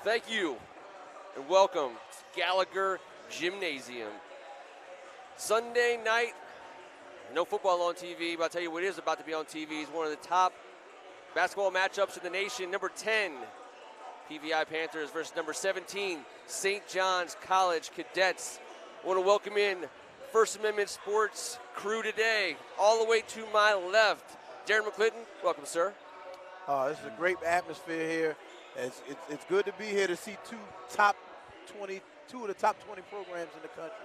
Thank you, and welcome to Gallagher Gymnasium. Sunday night, no football on TV, but I'll tell you what is about to be on TV is one of the top basketball matchups in the nation. Number 10, PVI Panthers versus number 17, St. John's College Cadets. I want to welcome in First Amendment Sports crew today, all the way to my left. Darren McClinton, welcome, sir. This is a great atmosphere here. It's good to be here to see two of the top 20 programs in the country.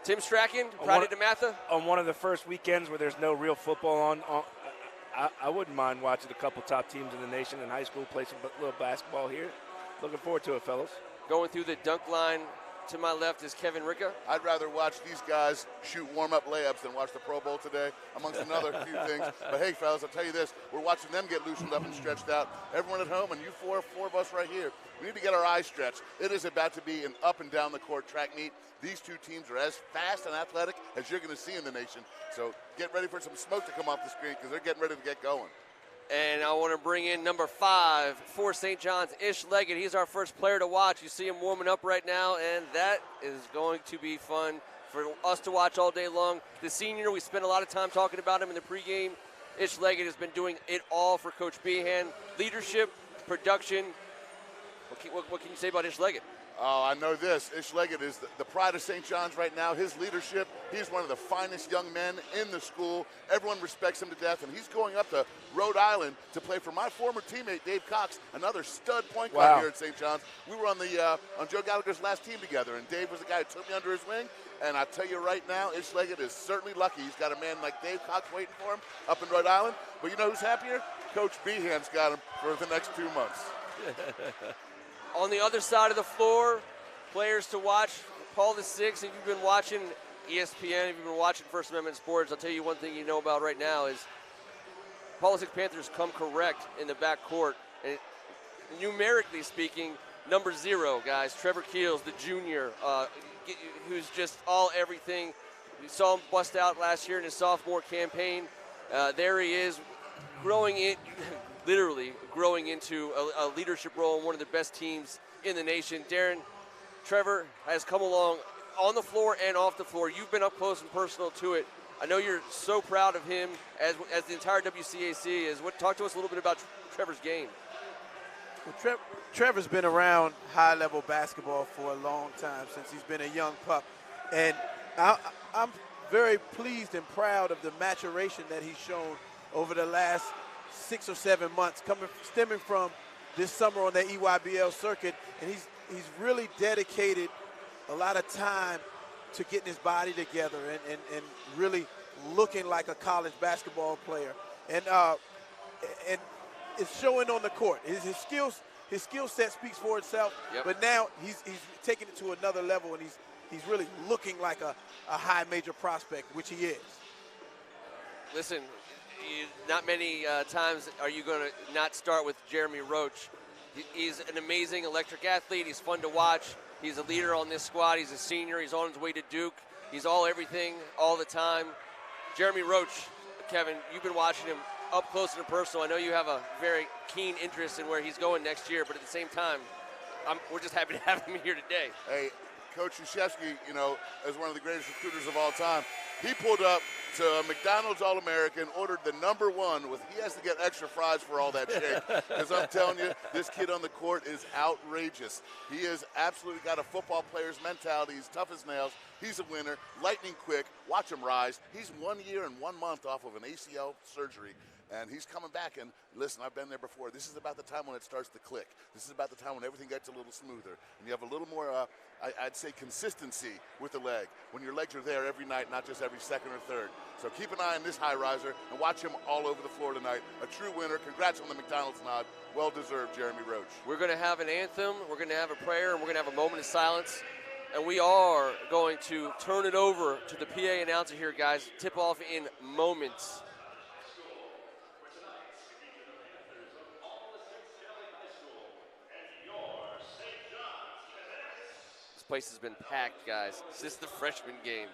Tim Strachan, Friday DeMatha. On one of the first weekends where there's no real football on, I wouldn't mind watching a couple top teams in the nation in high school play some little basketball here. Looking forward to it, fellas. Going through the dunk line to my left is Kevin Ricka. I'd rather watch these guys shoot warm-up layups than watch the Pro Bowl today, amongst another few things. But hey, fellas, I'll tell you this. We're watching them get loosened up and stretched out. Everyone at home, and you four of us right here, we need to get our eyes stretched. It is about to be an up and down the court track meet. These two teams are as fast and athletic as you're going to see in the nation. So get ready for some smoke to come off the screen because they're getting ready to get going. And I want to bring in number 5 for St. John's, Ish Leggett. He's our first player to watch. You see him warming up right now, and that is going to be fun for us to watch all day long. The senior, we spent a lot of time talking about him in the pregame. Ish Leggett has been doing it all for Coach Behan. Leadership, production. What can you say about Ish Leggett? Oh, I know this. Ish Leggett is the pride of St. John's right now. His leadership, he's one of the finest young men in the school. Everyone respects him to death, and he's going up to Rhode Island to play for my former teammate, Dave Cox, another stud point guard here at St. John's. We were on Joe Gallagher's last team together, and Dave was the guy who took me under his wing. And I tell you right now, Ish Leggett is certainly lucky. He's got a man like Dave Cox waiting for him up in Rhode Island. But you know who's happier? Coach Behan's got him for the next 2 months. On the other side of the floor, players to watch, Paul VI. If you've been watching ESPN, if you've been watching First Amendment Sports, I'll tell you one thing you know about right now is Paul VI Panthers come correct in the backcourt. And numerically speaking, number 0, guys, Trevor Keels, the junior, who's just all everything. We saw him bust out last year in his sophomore campaign. There he is, literally growing into a leadership role in one of the best teams in the nation. Darren, Trevor has come along on the floor and off the floor. You've been up close and personal to it. I know you're so proud of him, as the entire WCAC is. Talk to us a little bit about Trevor's game. Well, Trevor's been around high-level basketball for a long time, since he's been a young pup. And I'm very pleased and proud of the maturation that he's shown over the last 6 or 7 months, stemming from this summer on the EYBL circuit. And he's really dedicated a lot of time to getting his body together and really looking like a college basketball player. And it's showing on the court. His skill set speaks for itself. Yep. But now he's taking it to another level, and he's really looking like a high major prospect, which he is. Listen, not many times are you going to not start with Jeremy Roach. He's an amazing electric athlete. He's fun to watch. He's a leader on this squad. He's a senior. He's on his way to Duke. He's all everything, all the time. Jeremy Roach, Kevin, you've been watching him up close and personal. I know you have a very keen interest in where he's going next year, but at the same time, we're just happy to have him here today. Hey, Coach Krzyzewski, is one of the greatest recruiters of all time. He pulled up to a McDonald's All-American, ordered the number 1 he has to get extra fries for all that shake. Because I'm telling you, this kid on the court is outrageous. He has absolutely got a football player's mentality. He's tough as nails. He's a winner, lightning quick. Watch him rise. He's 1 year and 1 month off of an ACL surgery. And he's coming back, and listen, I've been there before. This is about the time when it starts to click. This is about the time when everything gets a little smoother. And you have a little more, I'd say, consistency with the leg. When your legs are there every night, not just every second or third. So keep an eye on this high riser and watch him all over the floor tonight. A true winner. Congrats on the McDonald's nod. Well-deserved, Jeremy Roach. We're going to have an anthem. We're going to have a prayer, and we're going to have a moment of silence. And we are going to turn it over to the PA announcer here, guys. Tip off in moments. This place has been packed, guys. This is the freshman game.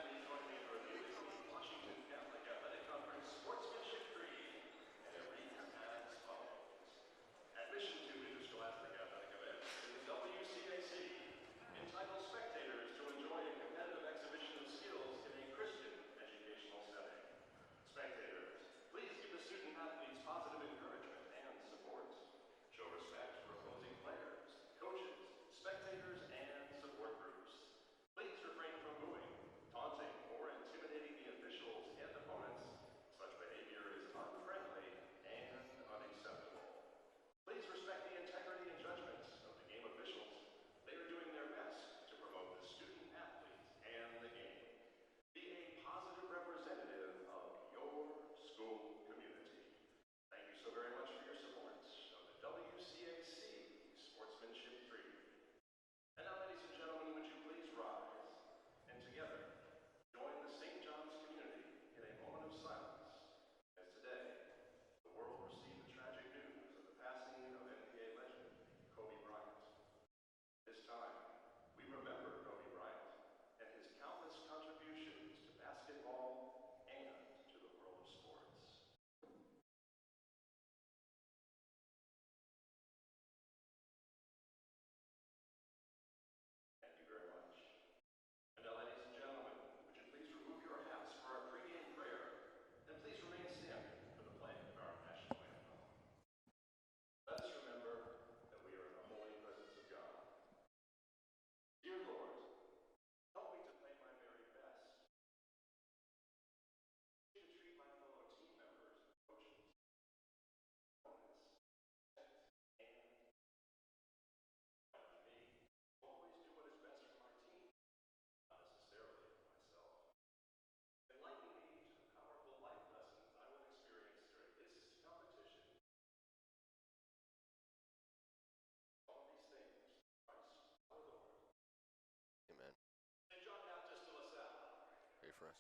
for us.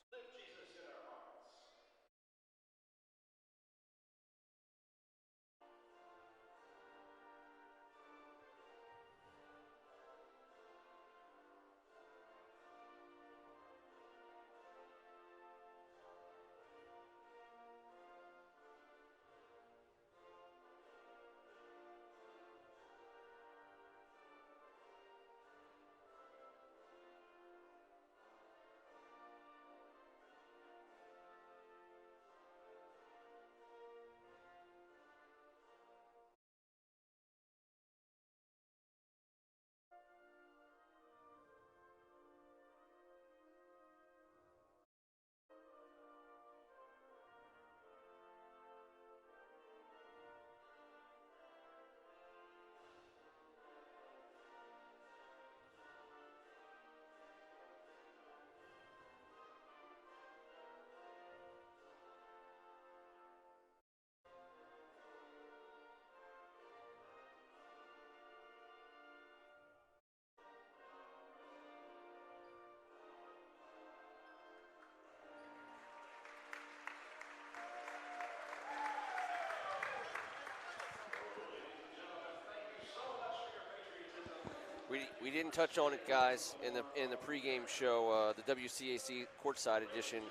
We didn't touch on it, guys, in the pregame show, the WCAC courtside edition.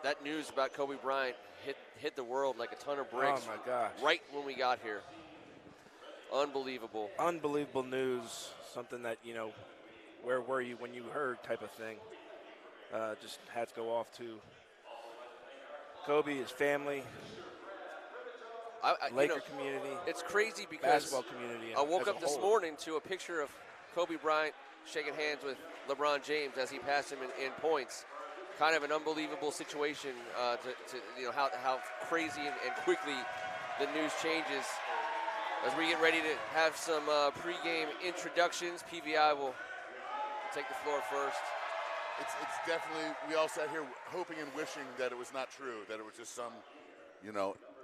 That news about Kobe Bryant hit the world like a ton of bricks. Oh my gosh! Right when we got here, unbelievable. Unbelievable news. Something that where were you when you heard type of thing. Just hats go off to Kobe, his family. Laker community. It's crazy because basketball community. I woke up this morning to a picture of Kobe Bryant shaking hands with LeBron James as he passed him in points. Kind of an unbelievable situation to how crazy and quickly the news changes. As we get ready to have some pregame introductions, PVI will take the floor first. It's definitely, we all sat here hoping and wishing that it was not true, that it was just some,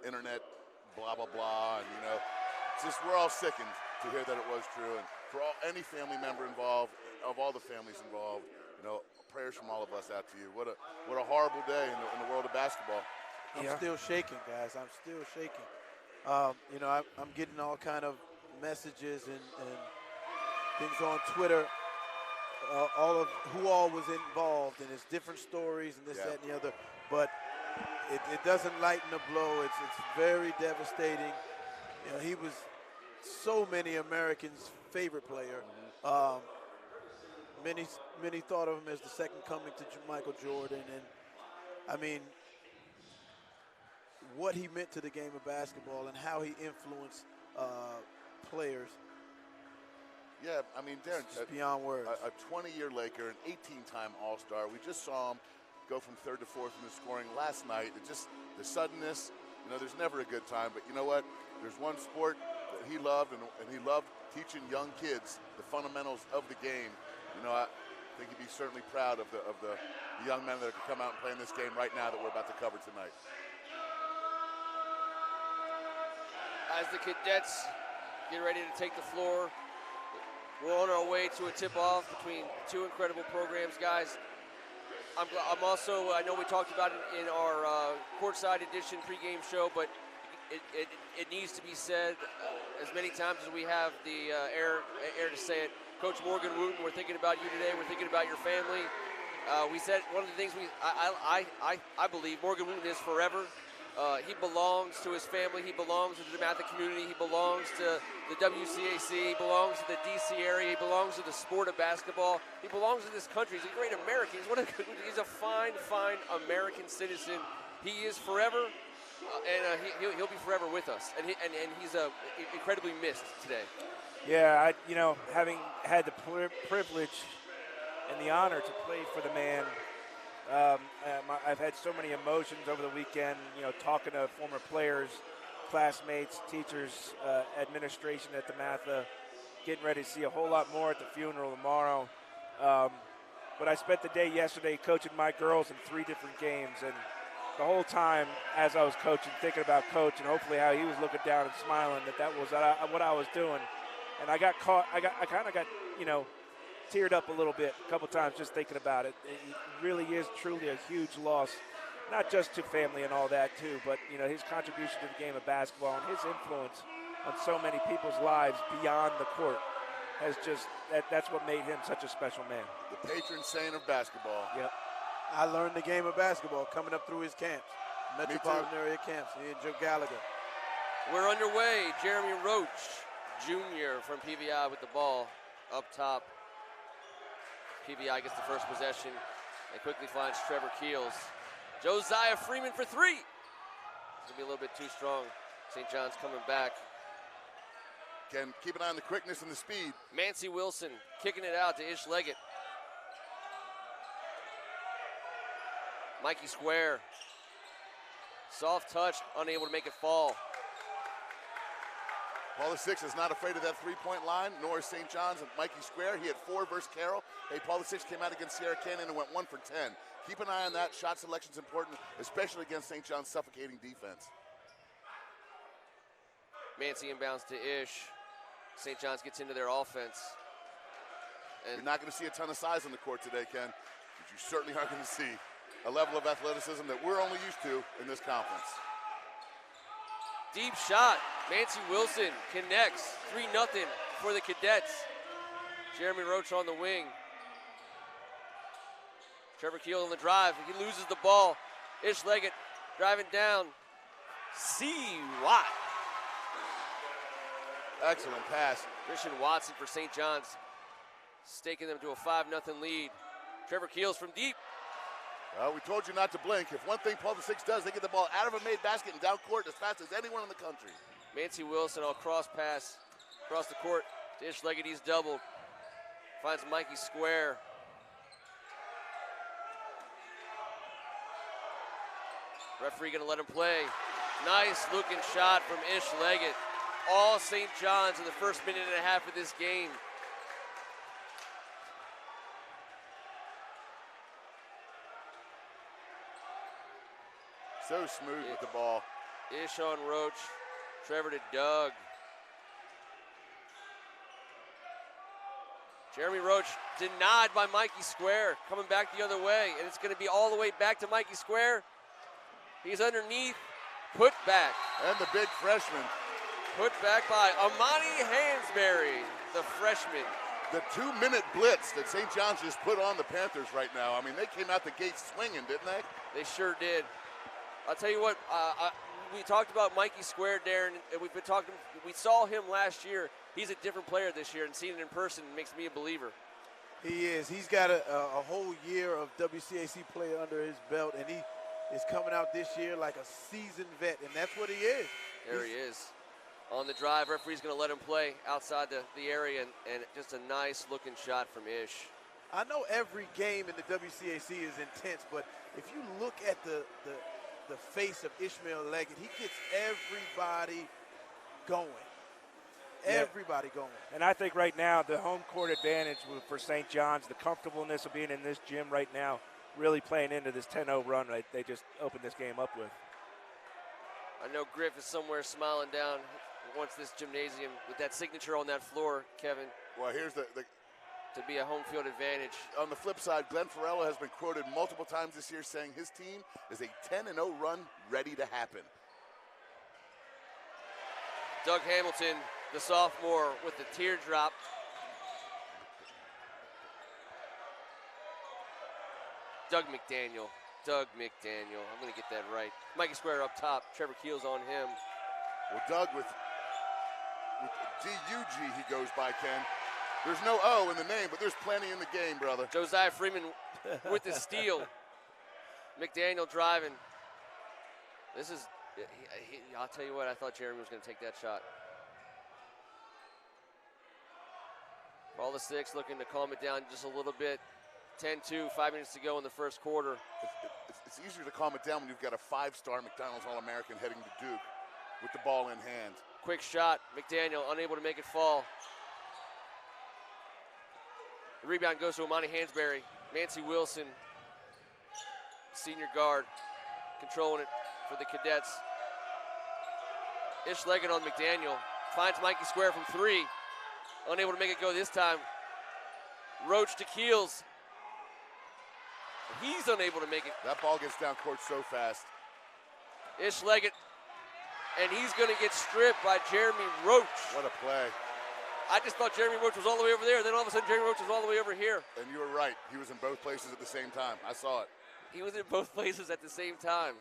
internet blah, blah, blah. And, it's just, we're all sickened to hear that it was true. And for any family member involved, of all the families involved, prayers from all of us out to you. What a horrible day in the world of basketball. I'm still shaking, guys. I'm still shaking. I'm getting all kind of messages and things on Twitter, all of who all was involved, and it's different stories and this, that, and the other. But it doesn't lighten the blow. It's very devastating. He was so many Americans' favorite player. Many thought of him as the second coming to Michael Jordan, and I mean, what he meant to the game of basketball and how he influenced players. Yeah, I mean, Darren, it's beyond words. A 20-year Laker, an 18-time All-Star. We just saw him go from third to fourth in the scoring last night. It just, the suddenness, there's never a good time. But you know what? There's one sport that he loved, and he loved teaching young kids the fundamentals of the game. I think he'd be certainly proud of the young men that could come out and play in this game right now that we're about to cover tonight. As the Cadets get ready to take the floor, we're on our way to a tip-off between two incredible programs, guys. I'm also, I know we talked about it in our courtside edition pregame show, but it needs to be said as many times as we have the air to say it. Coach Morgan Wooten, we're thinking about you today. We're thinking about your family. We said one of the things I believe Morgan Wooten is forever. He belongs to his family. He belongs to the DeMatha community. He belongs to the WCAC. He belongs to the DC area. He belongs to the sport of basketball. He belongs to this country. He's a great American. He's a fine American citizen. He is forever, and he'll be forever with us. And he's incredibly missed today. Yeah, having had the privilege and the honor to play for the man. I've had so many emotions over the weekend, talking to former players, classmates, teachers, administration at DeMatha, getting ready to see a whole lot more at the funeral tomorrow. But I spent the day yesterday coaching my girls in 3 different games, and the whole time as I was coaching, thinking about Coach and hopefully how he was looking down and smiling that was what I was doing. And I got caught. I kind of got, teared up a little bit a couple times just thinking about it. It really is truly a huge loss, not just to family and all that too, but his contribution to the game of basketball and his influence on so many people's lives beyond the court has just that's what made him such a special man. The patron saint of basketball. Yep. I learned the game of basketball coming up through his camps, metropolitan area camps. He and Joe Gallagher. We're underway. Jeremy Roach, Jr. from PVI with the ball up top. PVI gets the first possession and quickly finds Trevor Keels. Josiah Freeman for three. It's going to be a little bit too strong. St. John's coming back. Can keep an eye on the quickness and the speed. Mancy Wilson kicking it out to Ish Leggett. Mikey Square. Soft touch, unable to make it fall. Paul VI is not afraid of that three-point line, nor is St. John's and Mikey Square. He had 4 versus Carroll. Hey, Paul VI came out against Sierra Canyon and went 1 for 10. Keep an eye on that. Shot selection is important, especially against St. John's suffocating defense. Mancy inbounds to Ish. St. John's gets into their offense. And you're not going to see a ton of size on the court today, Ken, but you certainly are going to see a level of athleticism that we're only used to in this conference. Deep shot. Mancy Wilson connects. 3-0 for the Cadets. Jeremy Roach on the wing. Trevor Keel on the drive. He loses the ball. Ish Leggett driving down. C.Y. Excellent pass. Christian Watson for St. John's, staking them to a 5-0 lead. Trevor Keels from deep. Well, we told you not to blink. If one thing Paul VI does, they get the ball out of a made basket and down court as fast as anyone in the country. Mancy Wilson on cross pass across the court to Ish Leggett. He's doubled. Finds Mikey Square. Referee gonna let him play. Nice looking shot from Ish Leggett. All St. John's in the first minute and a half of this game. So smooth with the ball. Ish on Roach. Trevor to Doug. Jeremy Roach denied by Mikey Square. Coming back the other way. And it's going to be all the way back to Mikey Square. He's underneath. Put back. And the big freshman. Put back by Amani Hansberry, the freshman. The 2-minute blitz that St. John's just put on the Panthers right now. I mean, they came out the gate swinging, didn't they? They sure did. I'll tell you what, we talked about Mikey Square, Darren, and we've been talking. We saw him last year. He's a different player this year, and seeing it in person makes me a believer. He is. He's got a whole year of WCAC play under his belt, and he is coming out this year like a seasoned vet, and that's what he is. There he is. On the drive, referee's going to let him play outside the area, and just a nice-looking shot from Ish. I know every game in the WCAC is intense, but if you look at the face of Ishmael Leggett, he gets everybody going. Everybody going. And I think right now the home court advantage for St. John's, the comfortableness of being in this gym right now, really playing into this 10-0 run they just opened this game up with. I know Griff is somewhere smiling down once this gymnasium with that signature on that floor, Kevin. Well, here's to be a home field advantage. On the flip side, Glenn Farella has been quoted multiple times this year saying his team is a 10-0 run ready to happen. Doug Hamilton, the sophomore, with the teardrop. Doug McDaniel. I'm going to get that right. Mikey Square up top. Trevor Keels on him. Well, Doug with D-U-G he goes by, Ken. There's no O in the name, but there's plenty in the game, brother. Josiah Freeman with the steal. McDaniel driving. This is, I'll tell you what, I thought Jeremy was going to take that shot. Paul VI looking to calm it down just a little bit. 10-2, 5 minutes to go in the first quarter. It's easier to calm it down when you've got a 5-star McDonald's All-American heading to Duke with the ball in hand. Quick shot. McDaniel unable to make it fall. The rebound goes to Amani Hansberry. Mancy Wilson, senior guard, controlling it for the Cadets. Ish Leggett on McDaniel. Finds Mikey Square from 3. Unable to make it go this time. Roach to Keels. He's unable to make it. That ball gets down court so fast. Ish Leggett, and he's going to get stripped by Jeremy Roach. What a play. I just thought Jeremy Roach was all the way over there. Then all of a sudden, Jeremy Roach was all the way over here. And you were right. He was in both places at the same time. I saw it. He was in both places at the same time.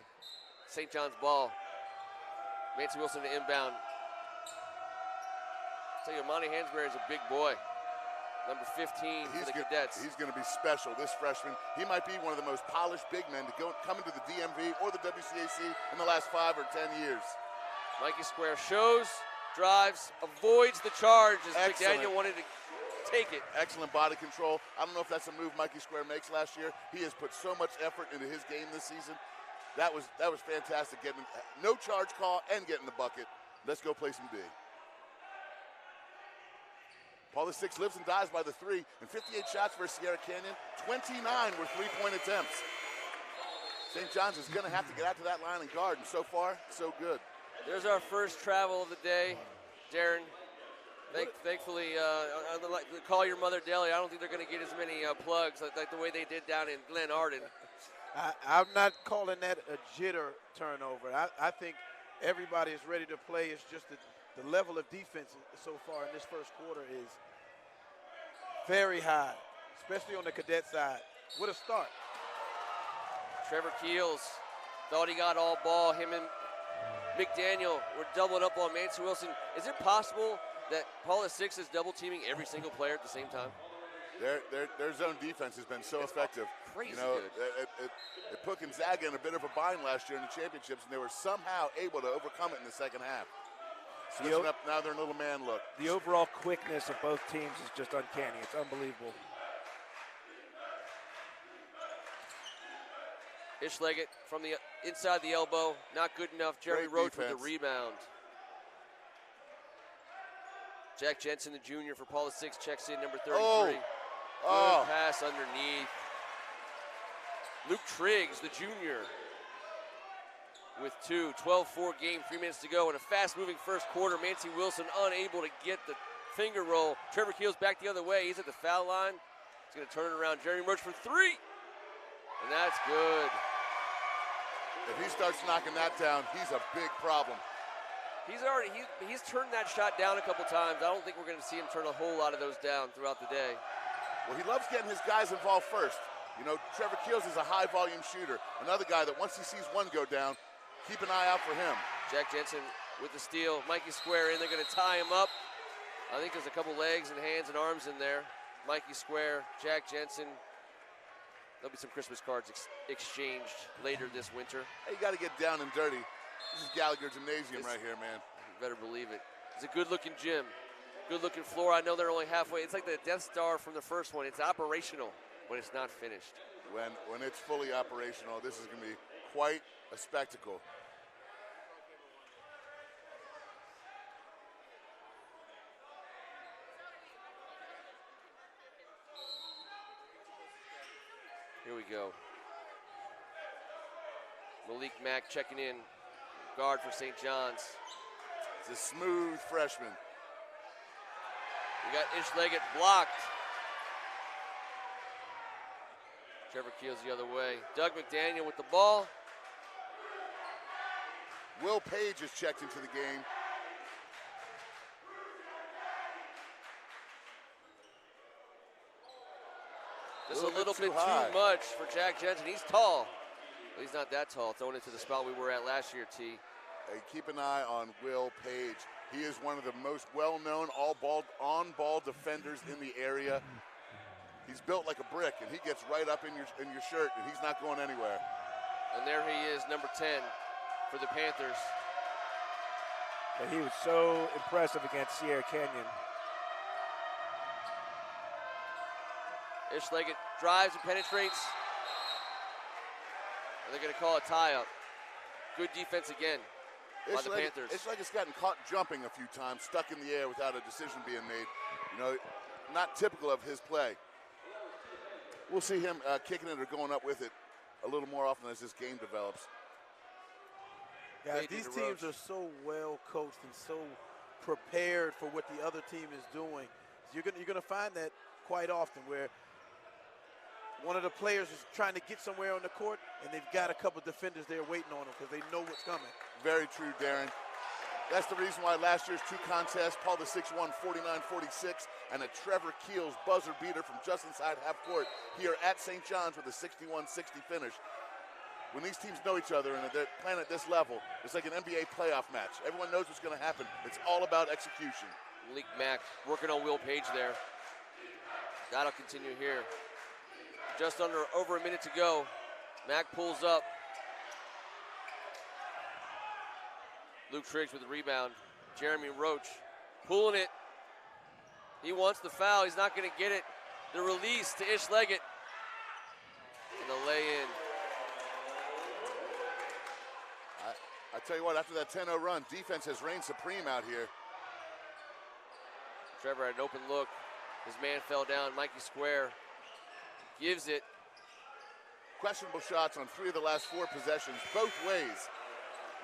St. John's ball. Mancy Wilson to inbound. I'll tell you, Monty Hansberry is a big boy. Number 15 for the Cadets. He's going to be special, this freshman. He might be one of the most polished big men to come into the DMV or the WCAC in the last 5 or 10 years. Mikey Square shows, drives, avoids the charge as Excellent. McDaniel wanted to take it. Excellent body control. I don't know if that's a move Mikey Square makes last year. He has put so much effort into his game this season. That was fantastic, getting no charge call and getting the bucket. Let's go play some D. Paul the Six lives and dies by the 3, and 58 shots for Sierra Canyon. 29 were three-point attempts. St. John's is going to have to get out to that line and guard, and so far, so good. There's our first travel of the day, Darren. Thankfully, call your mother Deli. I don't think they're going to get as many plugs like the way they did down in Glen Arden. I'm not calling that a jitter turnover. I think everybody is ready to play. It's just the level of defense so far in this first quarter is very high, especially on the Cadet side. What a start. Trevor Keels thought he got all ball. Him and McDaniel were doubling up on Mancy Wilson. Is it possible that Paula Six is double teaming every single player at the same time? Their zone defense has been so effective. Crazy good. It put Gonzaga in a bit of a bind last year in the championships, and they were somehow able to overcome it in the second half. Switching up now their little man look. The overall quickness of both teams is just uncanny. It's unbelievable. Ish Leggett from the inside the elbow, not good enough. Jeremy Roach with the rebound. Jack Jensen, the junior for Paula Six, checks in, number 33. Good pass underneath. Luke Triggs, the junior, with 2. 12-4 game, 3 minutes to go. In a fast-moving first quarter, Mancy Wilson unable to get the finger roll. Trevor Keels back the other way. He's at the foul line. He's going to turn it around. Jeremy Roach for 3. And that's good. If he starts knocking that down, he's a big problem. He's turned that shot down a couple times. I don't think we're going to see him turn a whole lot of those down throughout the day. Well, he loves getting his guys involved first. You know, Trevor Keels is a high-volume shooter. Another guy that once he sees one go down, keep an eye out for him. Jack Jensen with the steal. Mikey Square in. They're going to tie him up. I think there's a couple legs and hands and arms in there. Mikey Square, Jack Jensen. There'll be some Christmas cards exchanged later this winter. Hey, you got to get down and dirty. This is Gallagher Gymnasium right here, man. You better believe it. It's a good-looking gym. Good-looking floor. I know they're only halfway. It's like the Death Star from the first one. It's operational when it's not finished. When it's fully operational, this is going to be quite a spectacle. Here we go. Malik Mack checking in. Guard for St. John's. It's a smooth freshman. We got Ish Leggett blocked. Trevor Keels the other way. Doug McDaniel with the ball. Will Page is checked into the game. This is a little bit too much for Jack Jensen. He's tall. Well, he's not that tall. Throwing it to the spot we were at last year, T. Hey, keep an eye on Will Page. He is one of the most well-known on-ball defenders in the area. He's built like a brick, and he gets right up in your shirt, and he's not going anywhere. And there he is, number 10 for the Panthers. But he was so impressive against Sierra Canyon. Ish Leggett drives and penetrates. And they're going to call a tie-up. Good defense again by the Panthers. Ish Leggett's gotten caught jumping a few times, stuck in the air without a decision being made. You know, not typical of his play. We'll see him kicking it or going up with it a little more often as this game develops. Guys, these teams are so well coached and so prepared for what the other team is doing. You're going to find that quite often, where one of the players is trying to get somewhere on the court, and they've got a couple defenders there waiting on them because they know what's coming. Very true, Darren. That's the reason why last year's 2 contests, Paul VI won 49-46, and a Trevor Keels buzzer beater from just inside half court here at St. John's with a 61-60 finish. When these teams know each other and they're playing at this level, it's like an NBA playoff match. Everyone knows what's going to happen. It's all about execution. Malik Mack working on Will Page there. That'll continue here. Just over a minute to go. Mack pulls up. Luke Triggs with the rebound. Jeremy Roach pulling it. He wants the foul. He's not going to get it. The release to Ish Leggett. And the lay-in. I tell you what, after that 10-0 run, defense has reigned supreme out here. Trevor had an open look. His man fell down. Mikey Square gives it. Questionable shots on 3 of the last 4 possessions, both ways.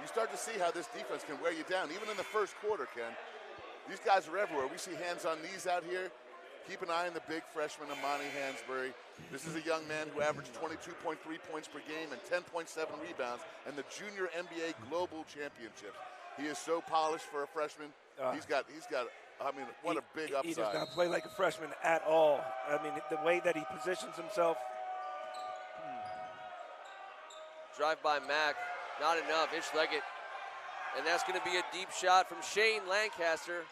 You start to see how this defense can wear you down, even in the first quarter, Ken. These guys are everywhere. We see hands on knees out here. Keep an eye on the big freshman, Amani Hansberry. This is a young man who averaged 22.3 points per game and 10.7 rebounds in the Junior NBA Global Championship. He is so polished for a freshman. He's got. I mean, what a big upside. He does not play like a freshman at all. I mean, the way that he positions himself. Drive by Mack. Not enough. Ish Leggett. And that's going to be a deep shot from Shane Lancaster.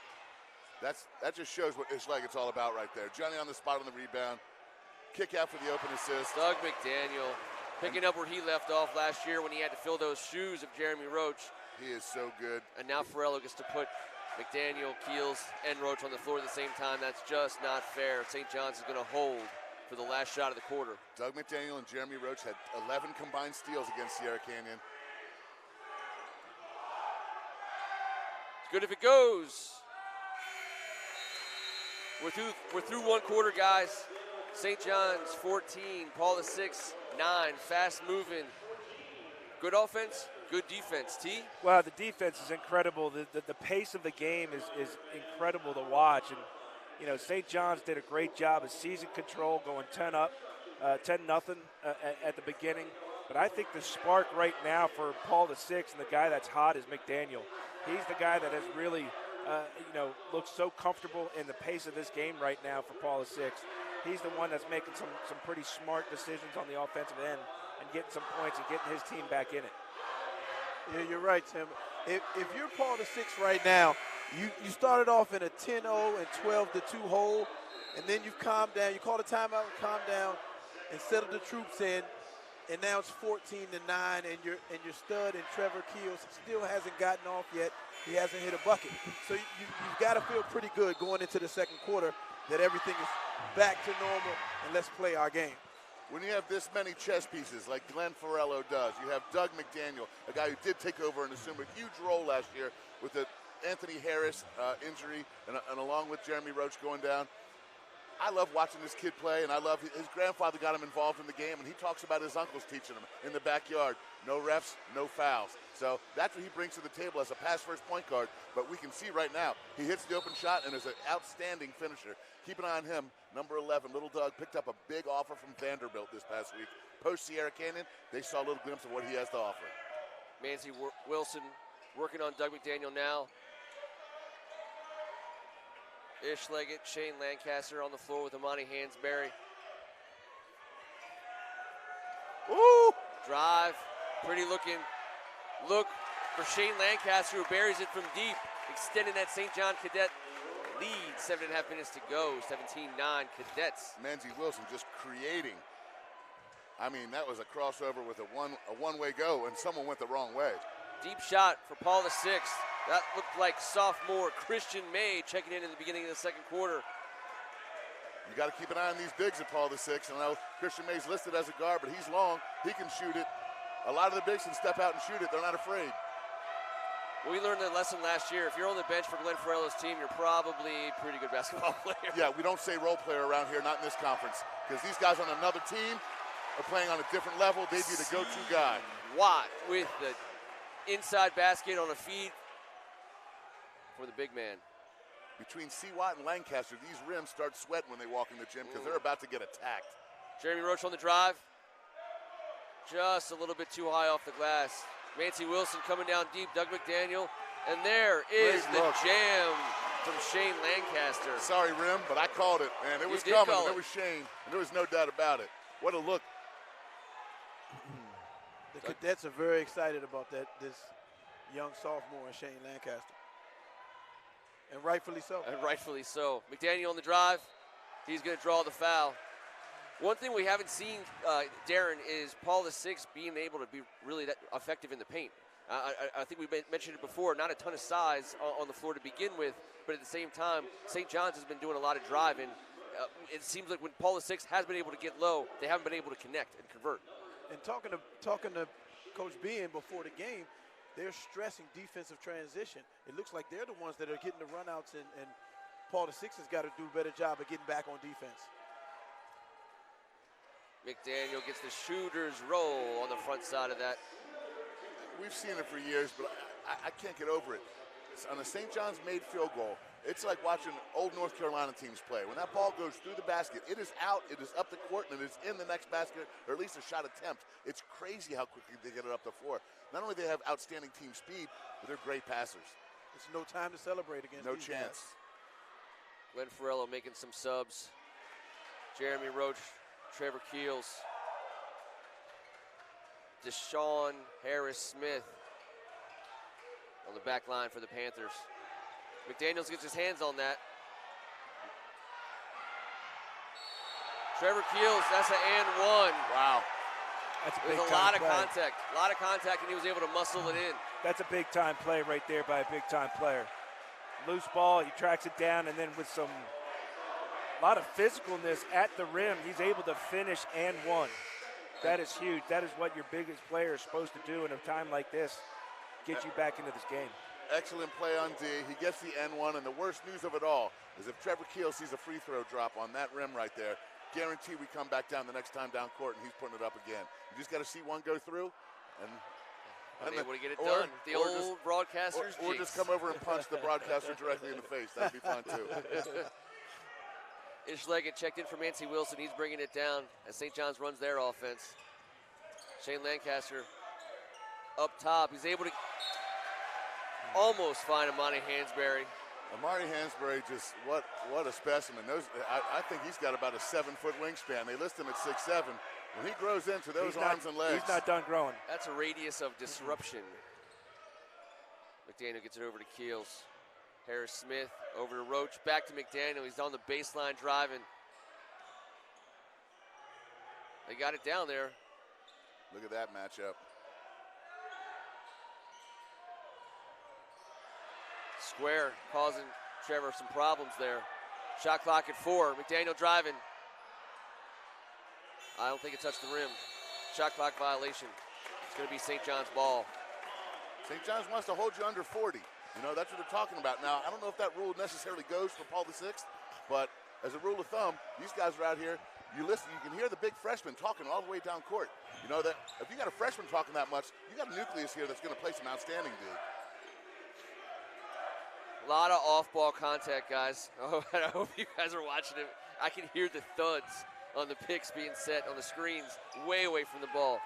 That just shows what Ish Leggett's all about right there. Johnny on the spot on the rebound. Kick out for the open assist. Doug McDaniel picking up where he left off last year when he had to fill those shoes of Jeremy Roach. He is so good. And now Farello gets to put McDaniel, Keels, and Roach on the floor at the same time. That's just not fair. St. John's is going to hold for the last shot of the quarter. Doug McDaniel and Jeremy Roach had 11 combined steals against Sierra Canyon. It's good if it goes. We're through one quarter, guys. St. John's 14, Paul VI 9. Fast moving. Good offense, good defense. T? Well, the defense is incredible. The pace of the game is incredible to watch. And, you know, St. John's did a great job of season control, going 10-0 at the beginning. But I think the spark right now for Paul VI and the guy that's hot is McDaniel. He's the guy that has really, looks so comfortable in the pace of this game right now for Paul VI. He's the one that's making some pretty smart decisions on the offensive end and getting some points and getting his team back in it. Yeah, you're right, Tim. If you're Paul VI right now, you started off in a 10-0 and 12-2 hole, and then you've calmed down. You called a timeout and calmed down and settled the troops in, and now it's 14-9, and your stud and Trevor Keels still hasn't gotten off yet. He hasn't hit a bucket. So you've got to feel pretty good going into the second quarter that everything is back to normal, and let's play our game. When you have this many chess pieces like Glenn Farello does, you have Doug McDaniel, a guy who did take over and assume a huge role last year with the Anthony Harris injury and along with Jeremy Roach going down. I love watching this kid play, and I love his grandfather got him involved in the game, and he talks about his uncles teaching him in the backyard. No refs, no fouls. So that's what he brings to the table as a pass-first point guard. But we can see right now, he hits the open shot and is an outstanding finisher. Keep an eye on him. Number 11, Little Doug, picked up a big offer from Vanderbilt this past week. Post-Sierra Canyon, they saw a little glimpse of what he has to offer. Manzi Wilson working on Doug McDaniel now. Ish Leggett, Shane Lancaster on the floor with Amani Hansberry. Ooh! Drive, pretty looking look for Shane Lancaster, who buries it from deep, extending that St. John Cadet lead. 7.5 minutes to go, 17-9 Cadets. Manzi Wilson just creating. I mean, that was a crossover with a one-way go, and someone went the wrong way. Deep shot for Paul VI. That looked like sophomore Christian May checking in the beginning of the second quarter. You got to keep an eye on these bigs at Paul VI. I know Christian May's listed as a guard, but he's long. He can shoot it. A lot of the bigs can step out and shoot it. They're not afraid. Well, we learned the lesson last year. If you're on the bench for Glenn Farello's team, you're probably a pretty good basketball player. Yeah, we don't say role player around here, not in this conference, because these guys on another team are playing on a different level. They'd be the go-to guy. Watt with the inside basket on a feed for the big man. between Seawat and Lancaster, these rims start sweating when they walk in the gym because they're about to get attacked. Jeremy Roach on the drive. Just a little bit too high off the glass. Mancy Wilson coming down deep. Doug McDaniel. And there is the jam from Shane Lancaster. Sorry, Rim, but I called it, man. It was coming. It was Shane, and there was no doubt about it. What a look. The Cadets are very excited about this young sophomore, Shane Lancaster. And rightfully so. And rightfully so. McDaniel on the drive. He's going to draw the foul. One thing we haven't seen, Darren, is Paul VI being able to be really that effective in the paint. I think we mentioned it before, not a ton of size on the floor to begin with, but at the same time, St. John's has been doing a lot of driving. It seems like when Paul VI has been able to get low, they haven't been able to connect and convert. And talking to Coach Bean before the game, they're stressing defensive transition. It looks like they're the ones that are getting the runouts, and Paul VI has got to do a better job of getting back on defense. McDaniel gets the shooter's roll on the front side of that. We've seen it for years, but I can't get over it. On a St. John's made field goal, it's like watching old North Carolina teams play. When that ball goes through the basket, it is out, it is up the court, and it is in the next basket, or at least a shot attempt. It's crazy how quickly they get it up the floor. Not only do they have outstanding team speed, but they're great passers. It's no time to celebrate against no these chance. Guys. Glenn Ferrello making some subs. Jeremy Roach, Trevor Keels. Deshaun Harris-Smith on the back line for the Panthers. McDaniels gets his hands on that. Trevor Keels, that's an and one. Wow. That's a There's a lot of contact. A lot of contact, and he was able to muscle it in. That's a big-time play right there by a big-time player. Loose ball, he tracks it down, and then with a lot of physicalness at the rim, he's able to finish and one. That is huge. That is what your biggest player is supposed to do in a time like this, get you back into this game. Excellent play on D. He gets the N1, and the worst news of it all is if Trevor Keels sees a free throw drop on that rim right there, guarantee we come back down the next time down court, and he's putting it up again. You just got to see one go through, and unable to get it done. The old broadcaster's or just come over and punch the broadcaster directly in the face. That'd be fun, too. Ish Leggett checked in for Mancy Wilson. He's bringing it down as St. John's runs their offense. Shane Lancaster up top. He's able to almost find Amani Hansberry. Amari Hansberry, just what a specimen. I think he's got about a 7-foot wingspan. They list him at 6'7". When he grows into those arms and legs. He's not done growing. That's a radius of disruption. McDaniel gets it over to Keels. Harris-Smith over to Roach. Back to McDaniel. He's on the baseline driving. They got it down there. Look at that matchup. Square causing Trevor some problems there. Shot clock at 4. McDaniel driving. I don't think it touched the rim. Shot clock violation. It's going to be St. John's ball. St. John's wants to hold you under 40. You know, that's what they're talking about. Now, I don't know if that rule necessarily goes for Paul VI, but as a rule of thumb, these guys are out here. You listen, you can hear the big freshman talking all the way down court. You know that if you got a freshman talking that much, you got a nucleus here that's going to play some outstanding D. A lot of off-ball contact, guys. Oh, I hope you guys are watching it. I can hear the thuds on the picks being set on the screens way away from the ball.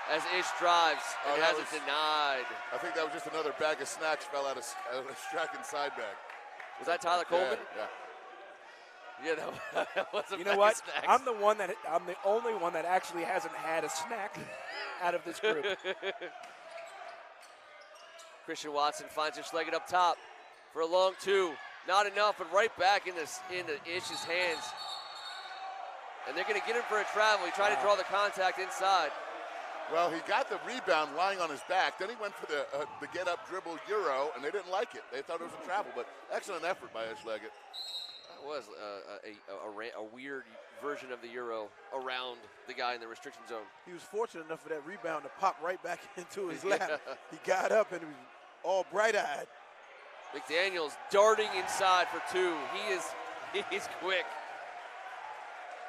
As Ish drives and has it denied. I think that was just another bag of snacks fell out of a Strachan side bag. Was that Tyler Coleman? Yeah. Yeah, that was a You know what? I'm the only one that actually hasn't had a snack out of this group. Christian Watson finds Ish Leggett up top for a long 2. Not enough, but right back into Ish's hands. And they're going to get him for a travel. He tried to draw the contact inside. Well, he got the rebound lying on his back. Then he went for the get-up dribble Euro, and they didn't like it. They thought it was a travel, but excellent effort by Ish Leggett. That was a weird version of the Euro around the guy in the restriction zone. He was fortunate enough for that rebound to pop right back into his lap. He got up and he was all bright-eyed. McDaniel's darting inside for 2. He's quick.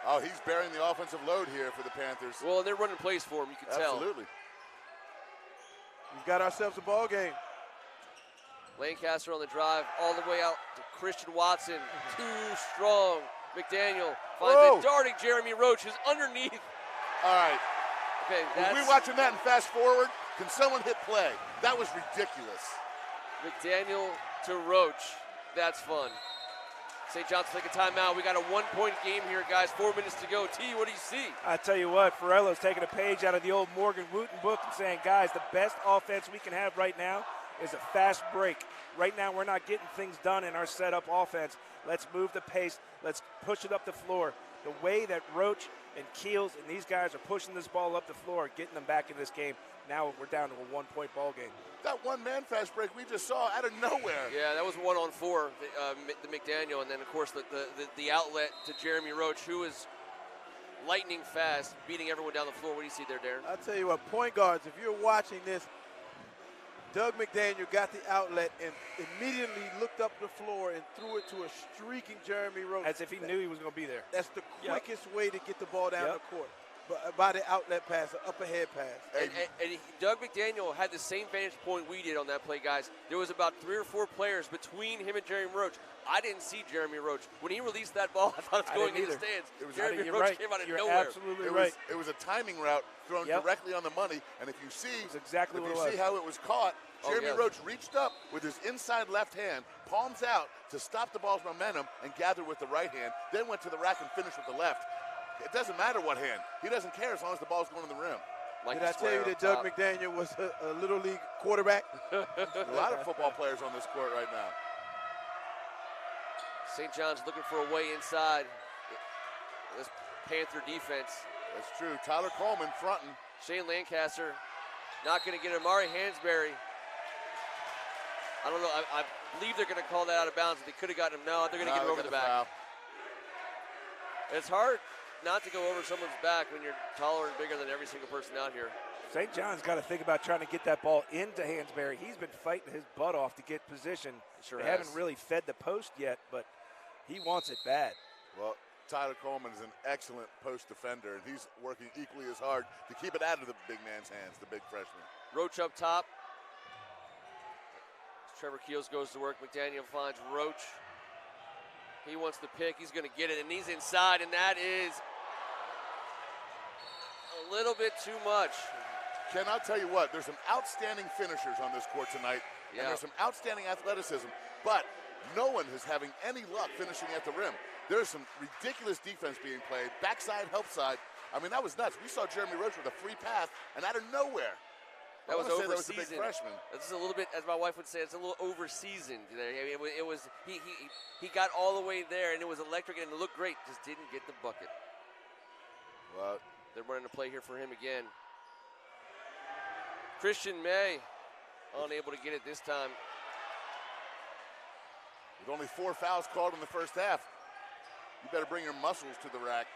Oh, he's bearing the offensive load here for the Panthers. Well, they're running plays for him, you can tell. Absolutely. We've got ourselves a ball game. Lancaster on the drive, all the way out to Christian Watson. Too strong. McDaniel finds it, darting Jeremy Roach, who's underneath. All right. Okay, If we're watching that and fast forward, can someone hit play? That was ridiculous. McDaniel to Roach. That's fun. St. John's take a timeout. We got a 1-point game here, guys. 4 minutes to go. T, what do you see? I tell you what, Farello's taking a page out of the old Morgan Wooten book and saying, guys, the best offense we can have right now is a fast break. Right now, we're not getting things done in our setup offense. Let's move the pace. Let's push it up the floor. The way that Roach and Keels and these guys are pushing this ball up the floor, getting them back in this game, now we're down to a 1-point ball game. That one-man fast break we just saw out of nowhere. Yeah, that was 1-on-4, the McDaniel, and then, of course, the outlet to Jeremy Roach, who is lightning fast, beating everyone down the floor. What do you see there, Darren? I'll tell you what, point guards, if you're watching this, Doug McDaniel got the outlet and immediately looked up the floor and threw it to a streaking Jeremy Roach. As if he knew he was going to be there. That's the quickest way to get the ball down the court. But by the outlet pass, the up ahead pass. And Doug McDaniel had the same vantage point we did on that play, guys. There was about 3 or 4 players between him and Jeremy Roach. I didn't see Jeremy Roach. When he released that ball, I thought it was going in the stands. Jeremy Roach came out of nowhere. Absolutely right. It was a timing route thrown directly on the money. And if you see, exactly what it was. See how it was caught, Jeremy Roach reached up with his inside left hand, palms out to stop the ball's momentum and gather with the right hand, then went to the rack and finished with the left. It doesn't matter what hand. He doesn't care as long as the ball's going to the rim. Did I tell you that Doug McDaniel was a Little League quarterback? A lot of football players on this court right now. St. John's looking for a way inside this Panther defense. That's true. Tyler Coleman fronting. Shane Lancaster not going to get it. Amari Hansberry. I don't know. I believe they're going to call that out of bounds. If they could have gotten him. No, they're going to get it over the back. Foul. It's hard not to go over someone's back when you're taller and bigger than every single person out here. St. John's got to think about trying to get that ball into Hansberry. He's been fighting his butt off to get position. They haven't really fed the post yet, but he wants it bad. Well, Tyler Coleman is an excellent post defender, and he's working equally as hard to keep it out of the big man's hands, the big freshman. Roach up top. Trevor Keels goes to work. McDaniel finds Roach. He wants the pick. He's going to get it, and he's inside, and that is a little bit too much. Ken, I'll tell you what, there's some outstanding finishers on this court tonight, and there's some outstanding athleticism, but no one is having any luck finishing at the rim. There's some ridiculous defense being played, backside, help side. I mean, that was nuts. We saw Jeremy Roach with a free path, and out of nowhere. That was over a big freshman. That's a little bit, as my wife would say, it's a little over-seasoned. It was he got all the way there, and it was electric, and it looked great. Just didn't get the bucket. Well, they're running a play here for him again. Christian May, unable to get it this time. With only 4 fouls called in the first half, you better bring your muscles to the rack.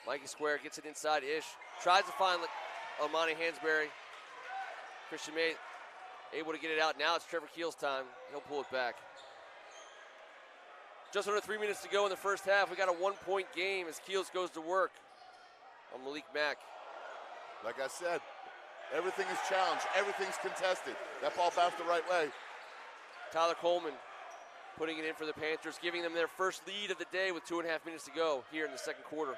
Mikey Square gets it inside Ish. Tries to find Almani Hansberry. Christian May able to get it out. Now it's Trevor Keels' time. He'll pull it back. Just under 3 minutes to go in the first half. We got a 1-point game as Keels goes to work on Malik Mack. Like I said, everything is challenged. Everything's contested. That ball bounced the right way. Tyler Coleman putting it in for the Panthers, giving them their first lead of the day with 2.5 minutes to go here in the second quarter.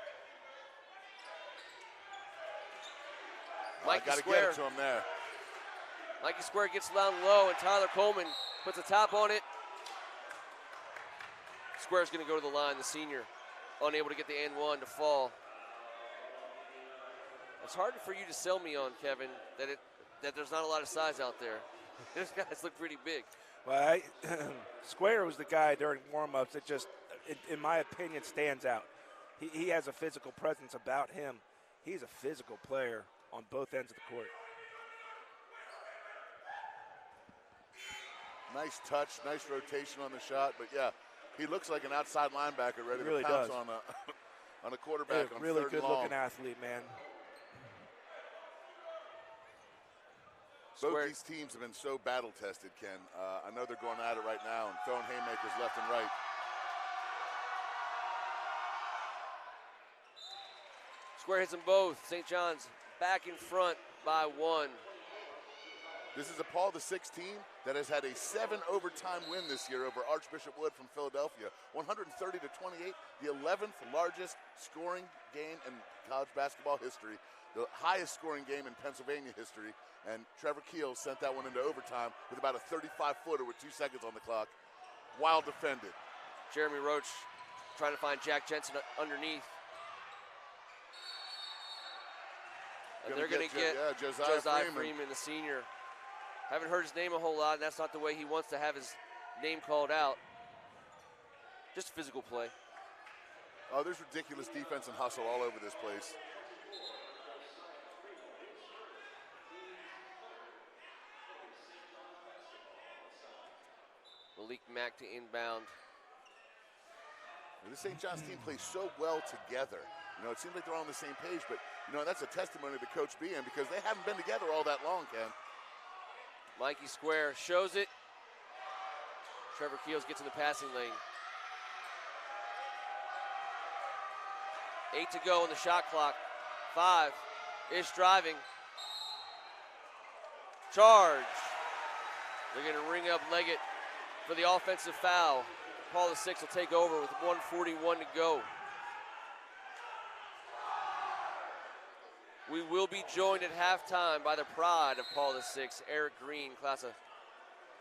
Got to get it to him there. Mikey Square gets down low, and Tyler Coleman puts a top on it. Square's going to go to the line, the senior, unable to get the and one to fall. It's hard for you to sell me on, Kevin, that there's not a lot of size out there. These guys look pretty big. Well, Square was the guy during warm-ups that just, in my opinion, stands out. He has a physical presence about him. He's a physical player on both ends of the court. Nice touch, nice rotation on the shot, but yeah, he looks like an outside linebacker ready really to pounce does. on a quarterback on really third and long. good-looking athlete, man. Both these teams have been so battle-tested, Ken. I know they're going at it right now and throwing haymakers left and right. Square hits them both. St. John's back in front by 1. This is a Paul VI team that has had a 7-overtime win this year over Archbishop Wood from Philadelphia. 130-28, the 11th largest scoring game in college basketball history, the highest scoring game in Pennsylvania history, and Trevor Keels sent that one into overtime with about a 35-footer with 2 seconds on the clock. Well defended. Jeremy Roach trying to find Jack Jensen underneath. And they're going to get Josiah Freeman, the senior. Haven't heard his name a whole lot, and that's not the way he wants to have his name called out. Just physical play. Oh, there's ridiculous defense and hustle all over this place. Malik Mack to inbound. The St. John's team plays so well together. You know, it seems like they're all on the same page, but, you know, that's a testimony to Coach Behan because they haven't been together all that long, Ken. Mikey Square shows it. Trevor Keels gets in the passing lane. 8 to go on the shot clock. 5 is driving. Charge. They're going to ring up Leggett for the offensive foul. Paul VI will take over with 1:41 to go. We will be joined at halftime by the pride of Paul VI, Eric Green, class of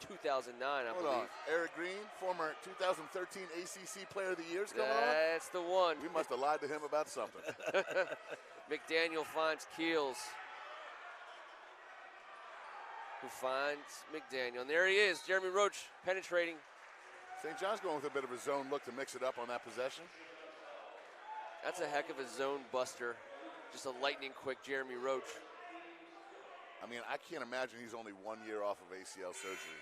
2009, I believe. Hold on. Eric Green, former 2013 ACC Player of the Year, is coming on? That's the one. We must have lied to him about something. McDaniel finds Keels, who finds McDaniel. And there he is, Jeremy Roach penetrating. St. John's going with a bit of a zone look to mix it up on that possession. That's a heck of a zone buster. Just a lightning quick Jeremy Roach. I mean, I can't imagine he's only 1 year off of ACL surgery.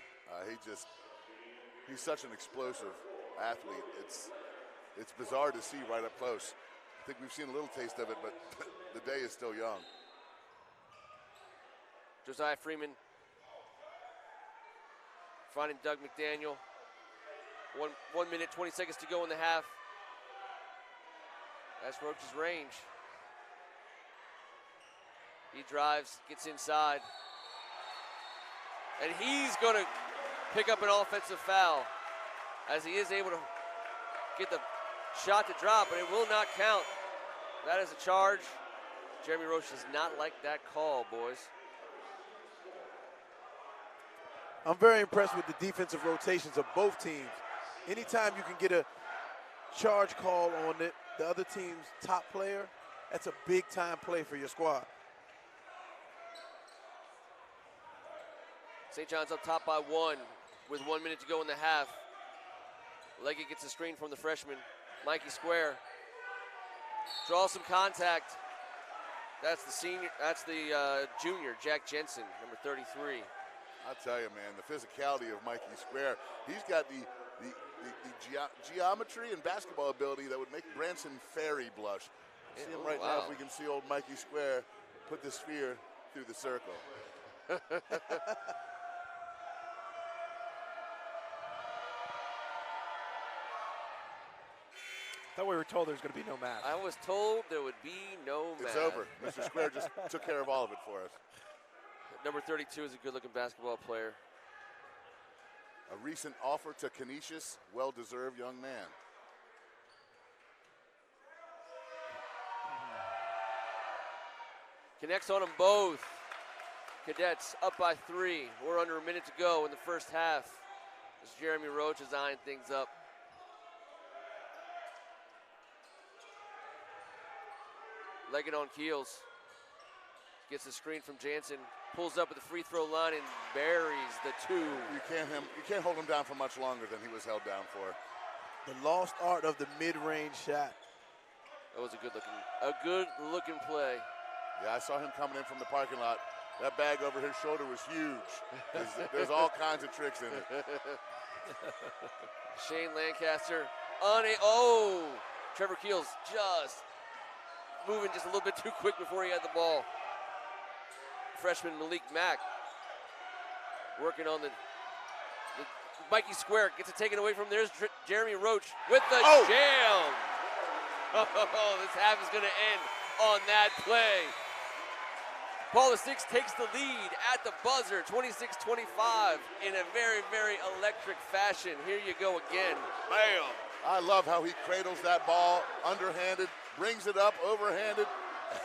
He's such an explosive athlete. It's bizarre to see right up close. I think we've seen a little taste of it, but the day is still young. Josiah Freeman finding Doug McDaniel. 1 minute, 20 seconds to go in the half. That's Roach's range. He drives, gets inside. And he's going to pick up an offensive foul as he is able to get the shot to drop, but it will not count. That is a charge. Jeremy Roach does not like that call, boys. I'm very impressed with the defensive rotations of both teams. Anytime you can get a charge call on the other team's top player, that's a big-time play for your squad. St. John's up top by 1 with 1 minute to go in the half. Leggett gets a screen from the freshman, Mikey Square. Draws some contact. That's the senior. That's the junior, Jack Jensen, number 33. I'll tell you, man, the physicality of Mikey Square. He's got the geometry and basketball ability that would make Branson Ferry blush. See him right now. If we can see old Mikey Square put the sphere through the circle. I thought we were told there was going to be no math. I was told there would be no math. It's over. Mr. Square just took care of all of it for us. Number 32 is a good-looking basketball player. A recent offer to Canisius, well-deserved young man. Connects on them both. Cadets up by 3. We're under a minute to go in the first half as Jeremy Roach is eyeing things up. Leggett on Keels. Gets a screen from Jansen. Pulls up at the free throw line and buries the 2. You can't hold him down for much longer than he was held down for. The lost art of the mid-range shot. That was a good looking play. Yeah, I saw him coming in from the parking lot. That bag over his shoulder was huge. There's all kinds of tricks in it. Shane Lancaster Trevor Keels just moving just a little bit too quick before he had the ball. Freshman Malik Mack working on the Mikey Square gets it taken away from him. There's Jeremy Roach with the jam. Oh, this half is going to end on that play. Paul VI takes the lead at the buzzer, 26-25, in a very, very electric fashion. Here you go again. Bam! I love how he cradles that ball underhanded, brings it up overhanded,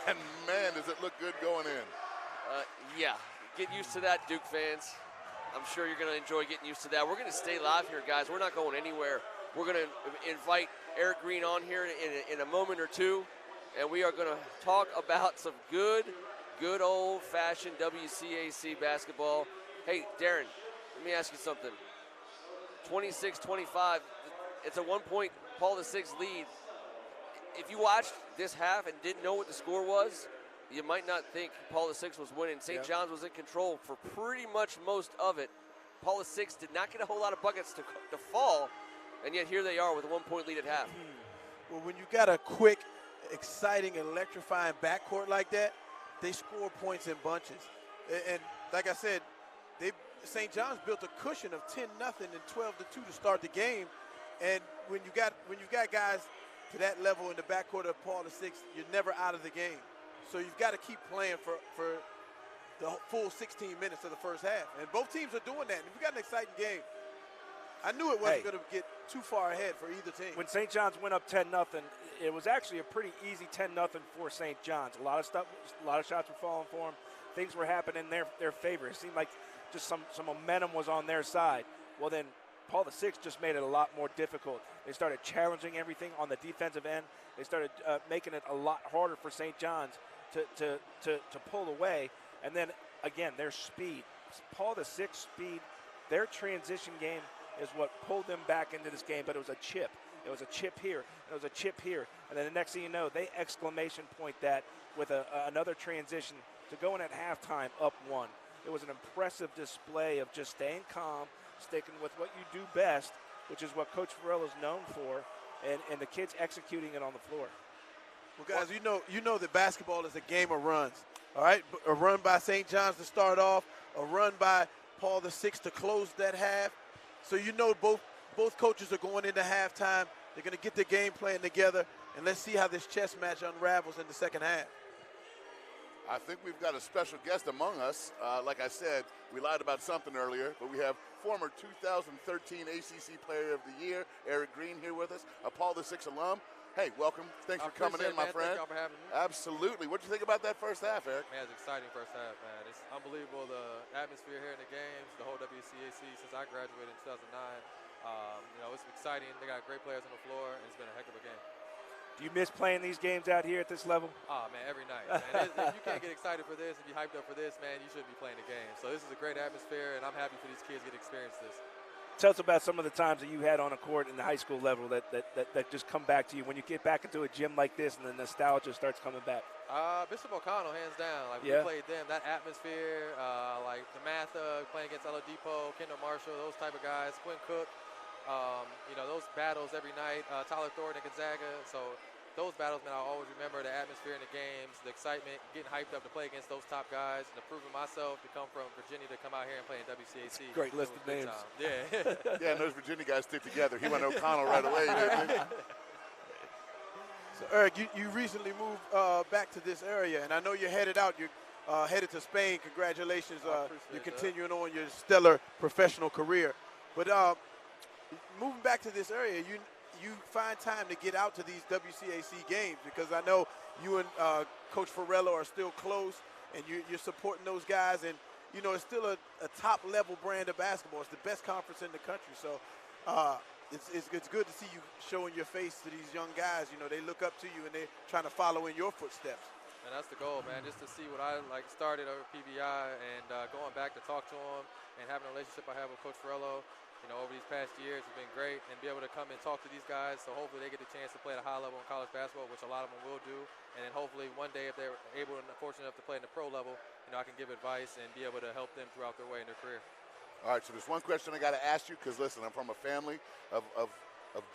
and man, does it look good going in. Yeah, get used to that, Duke fans. I'm sure you're going to enjoy getting used to that. We're going to stay live here, guys. We're not going anywhere. We're going to invite Eric Green on here in a moment or two, and we are going to talk about some good old-fashioned WCAC basketball. Hey, Darren, let me ask you something. 26-25, it's a 1-point Paul VI lead. If you watched this half and didn't know what the score was, you might not think Paul VI was winning. St. John's was in control for pretty much most of it. Paul VI did not get a whole lot of buckets to fall, and yet here they are with a 1-point lead at half. Well, when you got a quick, exciting, electrifying backcourt like that, they score points in bunches. And like I said, St. John's built a cushion of 10-0 and 12-2 to start the game. And when you got guys to that level in the backcourt of Paul VI, you're never out of the game. So you've got to keep playing for the full 16 minutes of the first half. And both teams are doing that. And we got an exciting game. I knew it wasn't going to get too far ahead for either team. When St. John's went up 10-0, it was actually a pretty easy 10-0 for St. John's. A lot of shots were falling for them. Things were happening in their favor. It seemed like just some momentum was on their side. Well, then Paul VI just made it a lot more difficult. They started challenging everything on the defensive end. They started making it a lot harder for St. John's to pull away. And then, again, their speed. Paul VI speed, their transition game is what pulled them back into this game, but it was a chip. It was a chip here, and it was a chip here. And then the next thing you know, they exclamation point that with another transition to go in at halftime up 1. It was an impressive display of just staying calm, sticking with what you do best, which is what Coach Farrell is known for, and the kids executing it on the floor. Well, guys, you know that basketball is a game of runs, all right? A run by St. John's to start off, a run by Paul VI to close that half. So you know both coaches are going into halftime. They're going to get their game plan together, and let's see how this chess match unravels in the second half. I think we've got a special guest among us. Like I said, we lied about something earlier, but we have former 2013 ACC Player of the Year, Eric Green, here with us, a Paul VI alum. Hey, welcome. Thanks for coming in, my friend. Thank y'all for having me. Absolutely. What did you think about that first half, Eric? Man, it's exciting first half, man. It's unbelievable, the atmosphere here in the games, the whole WCAC since I graduated in 2009. It's exciting. They got great players on the floor, and it's been a heck of a game. Do you miss playing these games out here at this level? Oh, man, every night. Man. If you can't get excited for this and be hyped up for this, man, you shouldn't be playing the game. So this is a great atmosphere, and I'm happy for these kids to get to experience this. Tell us about some of the times that you had on a court in the high school level that just come back to you when you get back into a gym like this and the nostalgia starts coming back. Bishop O'Connell, hands down. Like, we played them, that atmosphere, like DeMatha playing against Oladipo, Kendall Marshall, those type of guys, Quinn Cook, those battles every night, Tyler Thornton and Gonzaga. So those battles, man, I'll always remember the atmosphere in the games, the excitement, getting hyped up to play against those top guys, and proving myself to come from Virginia to come out here and play in WCAC. Great list of names. Yeah. Yeah, and those Virginia guys stick together. He went O'Connell right away, didn't he? So, Eric, you recently moved back to this area, and I know you're headed out. You're headed to Spain. Congratulations. You're continuing on your stellar professional career. But moving back to this area, you find time to get out to these WCAC games, because I know you and Coach Farrell are still close, and you're supporting those guys, and it's still a top-level brand of basketball. It's the best conference in the country, so it's good to see you showing your face to these young guys. They look up to you, and they're trying to follow in your footsteps. And that's the goal, man, just to see what I started over PBI, and going back to talk to him and having a relationship I have with Coach Farrell. Over these past years, it's been great, and be able to come and talk to these guys, so hopefully they get the chance to play at a high level in college basketball, which a lot of them will do, and then hopefully one day if they're able and fortunate enough to play in the pro level, I can give advice and be able to help them throughout their way in their career. All right, so there's one question I got to ask you, because, listen, I'm from a family of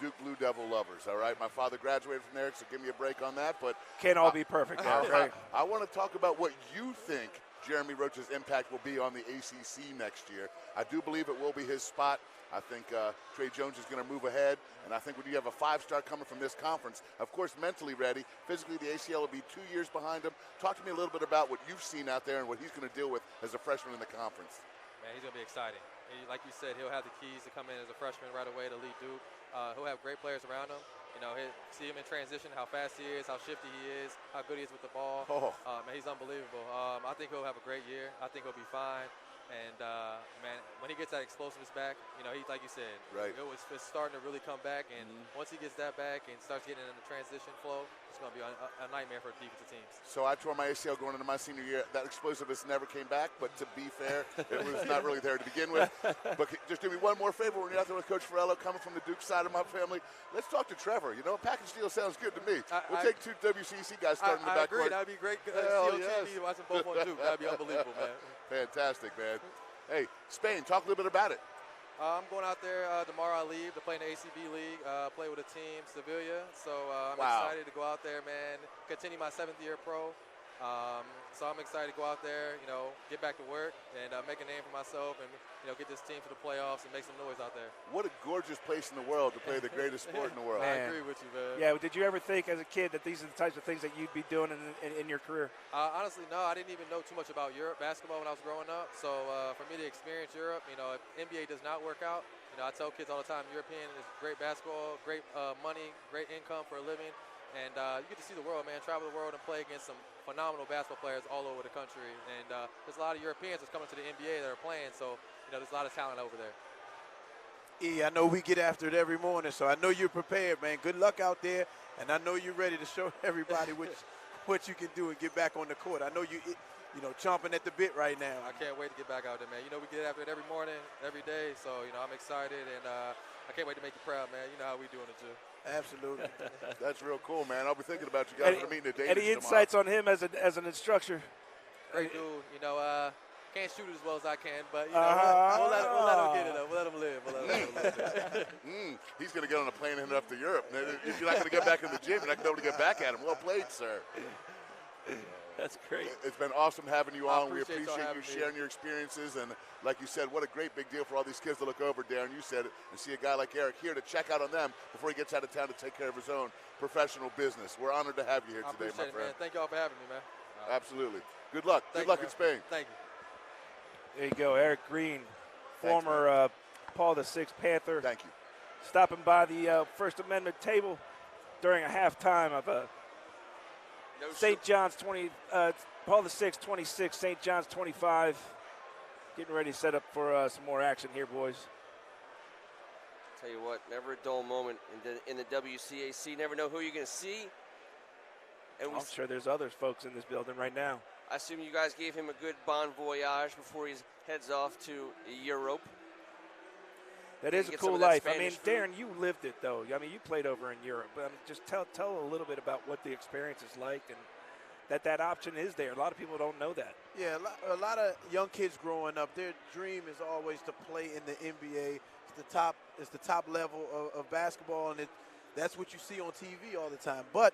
Duke Blue Devil lovers, all right? My father graduated from there, so give me a break on that. But can't all be perfect, right? I want to talk about what you think Jeremy Roach's impact will be on the ACC next year. I do believe it will be his spot. I think Trey Jones is going to move ahead, and I think when you have a 5-star coming from this conference, of course mentally ready, physically the ACL will be 2 years behind him. Talk to me a little bit about what you've seen out there and what he's going to deal with as a freshman in the conference. Man, he's going to be exciting. Like you said, he'll have the keys to come in as a freshman right away to lead Duke. He'll have great players around him. You know, he'll see him in transition, how fast he is, how shifty he is, how good he is with the ball. Man, he's unbelievable. I think he'll have a great year. I think he'll be fine. And, man, when he gets that explosiveness back, you know, he's like you said, right. It's starting to really come back. And once he gets that back and starts getting in the transition flow, it's going to be a nightmare for defensive teams. So I tore my ACL going into my senior year. That explosiveness never came back. But to be fair, it was not really there to begin with. But just do me one more favor when you're out there with Coach Farello, coming from the Duke side of my family. Let's talk to Trevor. You know, package deal sounds good to me. We'll take 2 WCAC guys starting in the back court. That would be great. Yes. Watching both on Duke. That would be unbelievable, man. Fantastic, man. Hey, Spain, talk a little bit about it. I'm going out there tomorrow. I leave to play in the ACB League, play with a team, Sevilla. So I'm excited to go out there, man, continue my 7th year pro. So I'm excited to go out there, you know, get back to work and make a name for myself and, you know, get this team to the playoffs and make some noise out there. What a gorgeous place in the world to play the greatest sport in the world. I agree with you, man. Yeah, did you ever think as a kid that these are the types of things that you'd be doing in your career? Honestly, no. I didn't even know too much about Europe basketball when I was growing up. So for me to experience Europe, you know, if NBA does not work out, you know, I tell kids all the time, European is great basketball, great money, great income for a living. And you get to see the world, man, travel the world and play against some phenomenal basketball players all over the country. And there's a lot of Europeans that's coming to the NBA that are playing, so, you know, there's a lot of talent over there. I know we get after it every morning, so I know you're prepared, man. Good luck out there, and I know you're ready to show everybody what you can do and get back on the court. I know you know, chomping at the bit right now. I can't wait to get back out there, man. You know, we get after it every morning, every day, so, you know, I'm excited, and I can't wait to make you proud, man. You know how we doing it, too. Absolutely. That's real cool, man. I'll be thinking about you guys when I'm meeting the Danish Any insights on him as an instructor? Great dude. You know, can't shoot it as well as I can, but, you know, we'll let him get it up. We'll let him live. He's going to get on a plane and head up to Europe. If you're not going to get back in the gym, you're not going to be able to get back at him. Well played, sir. That's great. It's been awesome having you on. We appreciate appreciate you sharing your experiences. And like you said, what a great big deal for all these kids to look over, Darren. You said it. And see a guy like Eric here to check out on them before he gets out of town to take care of his own professional business. We're honored to have you here today, my friend. Man. Thank y'all for having me, man. Absolutely. Good luck. Good luck in Spain. Thank you. There you go, Eric Green, former Paul VI Panther. Thank you. Stopping by the First Amendment table during a halftime of St. John's Paul VI 26, St. John's 25. Getting ready to set up for some more action here, boys. Tell you what, never a dull moment in the WCAC. Never know who you're going to see. And I'm sure there's other folks in this building right now. I assume you guys gave him a good bon voyage before he heads off to Europe. That is a cool life. I mean, Darren, you lived it, though. I mean, you played over in Europe. But I mean, just tell a little bit about what the experience is like and that option is there. A lot of people don't know that. Yeah, a lot of young kids growing up, their dream is always to play in the NBA. It's the top level of basketball, and that's what you see on TV all the time. But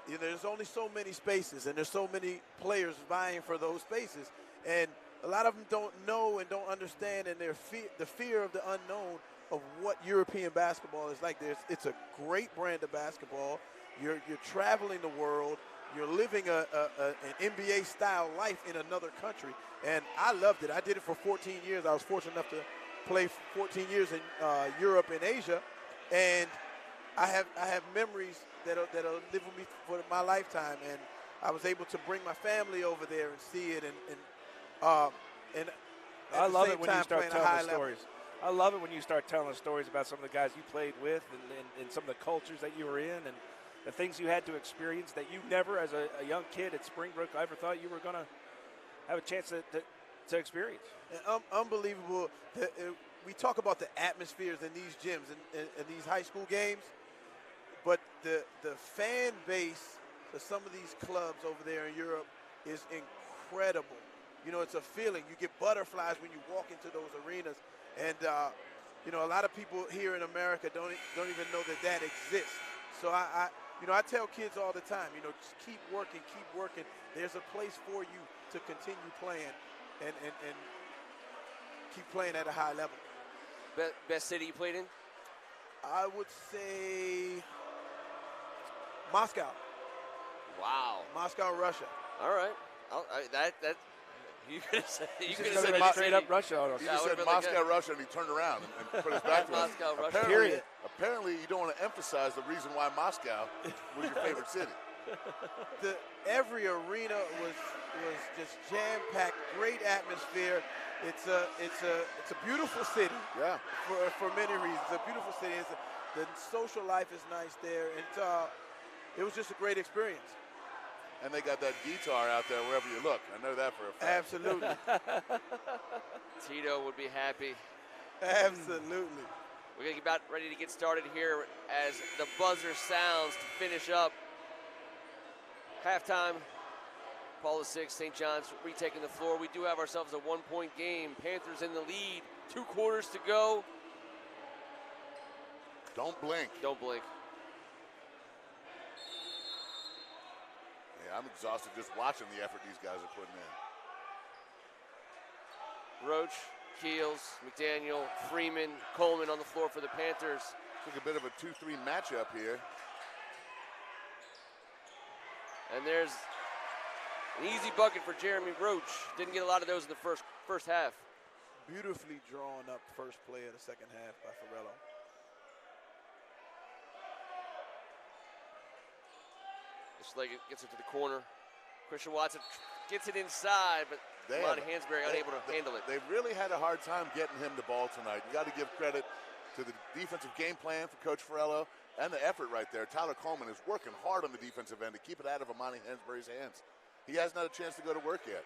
you know, there's only so many spaces, and there's so many players vying for those spaces. And a lot of them don't know and don't understand, and the fear of the unknown of what European basketball is like. It's a great brand of basketball. You're traveling the world. You're living an NBA-style life in another country, and I loved it. I did it for 14 years. I was fortunate enough to play 14 years in Europe and Asia, and I have memories that'll live with me for my lifetime. And I was able to bring my family over there and see it, and I love it when you start telling the stories. I love it when you start telling the stories about some of the guys you played with and some of the cultures that you were in and the things you had to experience that you never, as a young kid at Springbrook, ever thought you were going to have a chance to experience. Unbelievable. We talk about the atmospheres in these gyms and these high school games, but the fan base for some of these clubs over there in Europe is incredible. You know, it's a feeling. You get butterflies when you walk into those arenas. And, you know, a lot of people here in America don't even know that exists. So I tell kids all the time, you know, just keep working. There's a place for you to continue playing and keep playing at a high level. Best city you played in? I would say Moscow. Wow. Moscow, Russia. All right. That you could have said. You could have said said straight up Russia. He Yeah, just I said would've been Moscow, Russia, and he turned around and put his back to us. Moscow, Russia. Apparently, Period. apparently, you don't want to emphasize the reason why Moscow was your favorite city. Every arena was just jam-packed, great atmosphere. It's a beautiful city. Yeah. For many reasons, a beautiful city. The social life is nice there, and it was just a great experience. And they got that guitar out there wherever you look. I know that for a fact. Absolutely. Tito would be happy. Absolutely. We're going to get about ready to get started here as the buzzer sounds to finish up halftime. Paul VI, St. John's retaking the floor. We do have ourselves a one-point game. Panthers in the lead. 2 quarters to go. Don't blink. Don't blink. Yeah, I'm exhausted just watching the effort these guys are putting in. Roach, Keels, McDaniel, Freeman, Coleman on the floor for the Panthers. Took a bit of a 2-3 matchup here. And there's an easy bucket for Jeremy Roach. Didn't get a lot of those in the first half. Beautifully drawn up first play of the second half by Farello. Schlegel gets it to the corner. Christian Watson gets it inside, but Monty Hansberry unable to handle it. They really had a hard time getting him the ball tonight. You got to give credit to the defensive game plan for Coach Farello and the effort right there. Tyler Coleman is working hard on the defensive end to keep it out of Monty Hansberry's hands. He hasn't had a chance to go to work yet.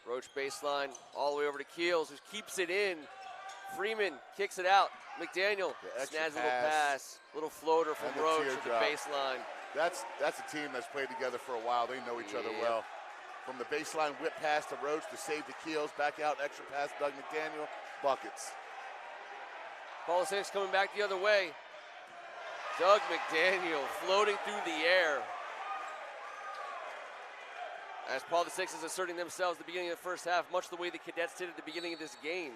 Roach baseline all the way over to Keels, who keeps it in. Freeman kicks it out. McDaniel snags a little pass, little floater from Roach at the baseline. That's a team that's played together for a while. They know each other well. From the baseline whip pass to Roach to save the Keels, back out, extra pass, Doug McDaniel, buckets. Paul VI coming back the other way. Doug McDaniel floating through the air. As Paul VI is asserting themselves at the beginning of the first half, much the way the Cadets did at the beginning of this game.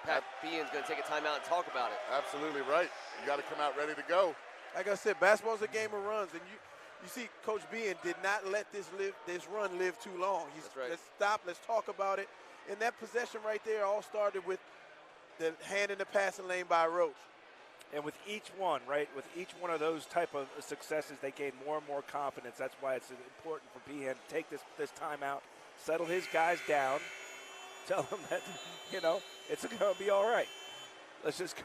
Pat Behan's going to take a timeout and talk about it. Absolutely right. You got to come out ready to go. Like I said, basketball's a game of runs, and you see Coach Behan did not let this run live too long. That's right. Let's stop, let's talk about it. And that possession right there all started with the hand in the passing lane by Roach. And with each one, right, with each one of those type of successes, they gain more and more confidence. That's why it's important for Behan to take this timeout, settle his guys down, tell them that, it's going to be all right. Let's just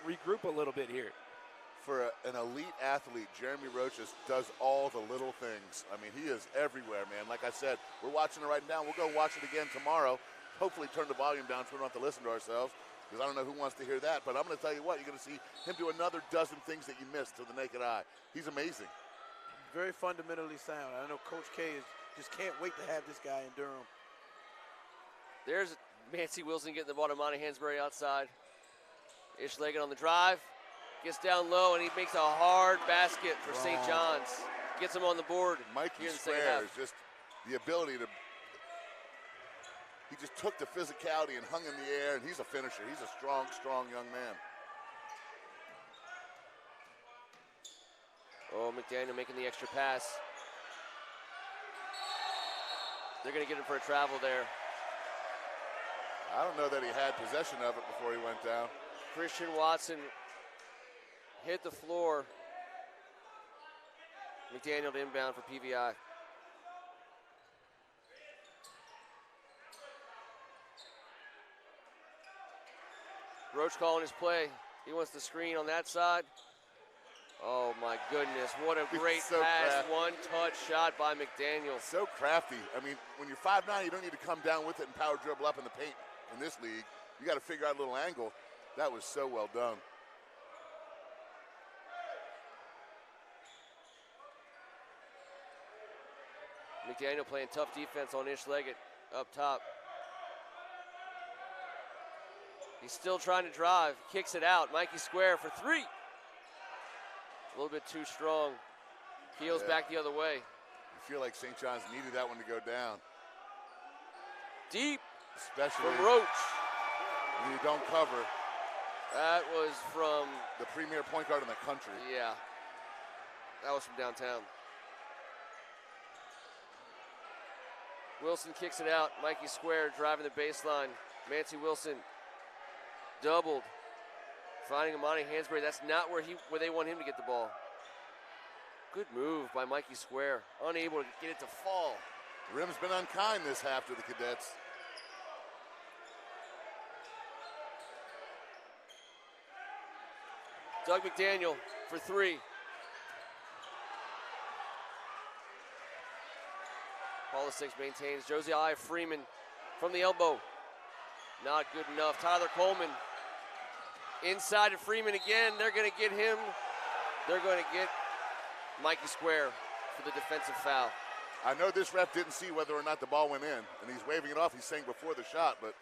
regroup a little bit here. For an elite athlete, Jeremy Roach does all the little things. I mean, he is everywhere, man. Like I said, we're watching it right now. We'll go watch it again tomorrow. Hopefully turn the volume down so we don't have to listen to ourselves, because I don't know who wants to hear that. But I'm going to tell you what, you're going to see him do another dozen things that you missed to the naked eye. He's amazing. Very fundamentally sound. I know Coach K just can't wait to have this guy in Durham. There's Nancy Wilson getting the ball to Monty Hansberry outside. Ishlegan on the drive. Gets down low, and he makes a hard basket for St. John's. Gets him on the board. Mikey Square is just the ability to – he just took the physicality and hung in the air, and he's a finisher. He's a strong, strong young man. Oh, McDaniel making the extra pass. They're going to get him for a travel there. I don't know that he had possession of it before he went down. Christian Watson hit the floor. McDaniel to inbound for PVI. Roach calling his play. He wants the screen on that side. Oh my goodness, what a great pass. One-touch shot by McDaniel. So crafty. I mean, when you're 5'9", you don't need to come down with it and power dribble up in the paint in this league. You got to figure out a little angle. That was so well done. McDaniel playing tough defense on Ish-Leggett up top. He's still trying to drive, kicks it out. Mikey Square for three. A little bit too strong. Keels back the other way. I feel like St. John's needed that one to go down. Deep. Especially from Roach. When you don't cover. That was from the premier point guard in the country. Yeah. That was from downtown. Wilson kicks it out. Mikey Square driving the baseline. Mancy Wilson doubled. Finding Amani Hansberry. That's not where they want him to get the ball. Good move by Mikey Square. Unable to get it to fall. The rim's been unkind this half to the Cadets. Doug McDaniel for 3. Paul the 6 maintains. Josiah Freeman from the elbow. Not good enough. Tyler Coleman inside to Freeman again. They're going to get him. They're going to get Mikey Square for the defensive foul. I know this ref didn't see whether or not the ball went in, and he's waving it off. He's saying before the shot, but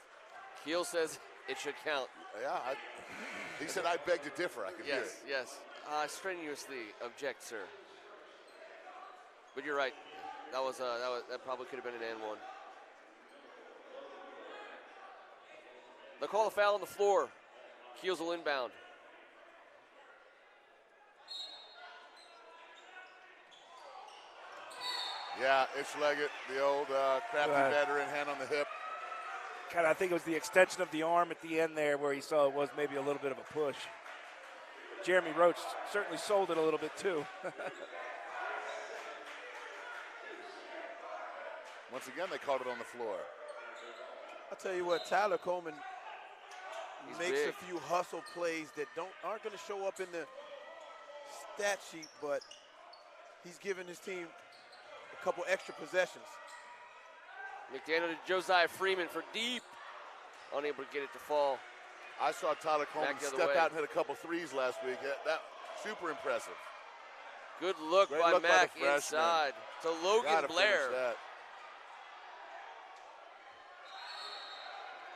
Keel says it should count. Yeah, he said, I beg to differ. I could hear it. Yes. Strenuously object, sir. But you're right. That probably could have been an and one. They'll call the foul on the floor. Keels will inbound. Yeah, Leggett, the old crafty veteran, hand on the hip. Kind of, I think it was the extension of the arm at the end there where he saw it was maybe a little bit of a push. Jeremy Roach certainly sold it a little bit too. Once again, they called it on the floor. I'll tell you what, Tyler Coleman makes big. a few hustle plays that aren't going to show up in the stat sheet, but he's given his team a couple extra possessions. McDaniel to Josiah Freeman for deep. Unable to get it to fall. I saw Tyler Coleman step out and hit a couple threes last week. That super impressive. Good look by Mac inside to Logan Blair.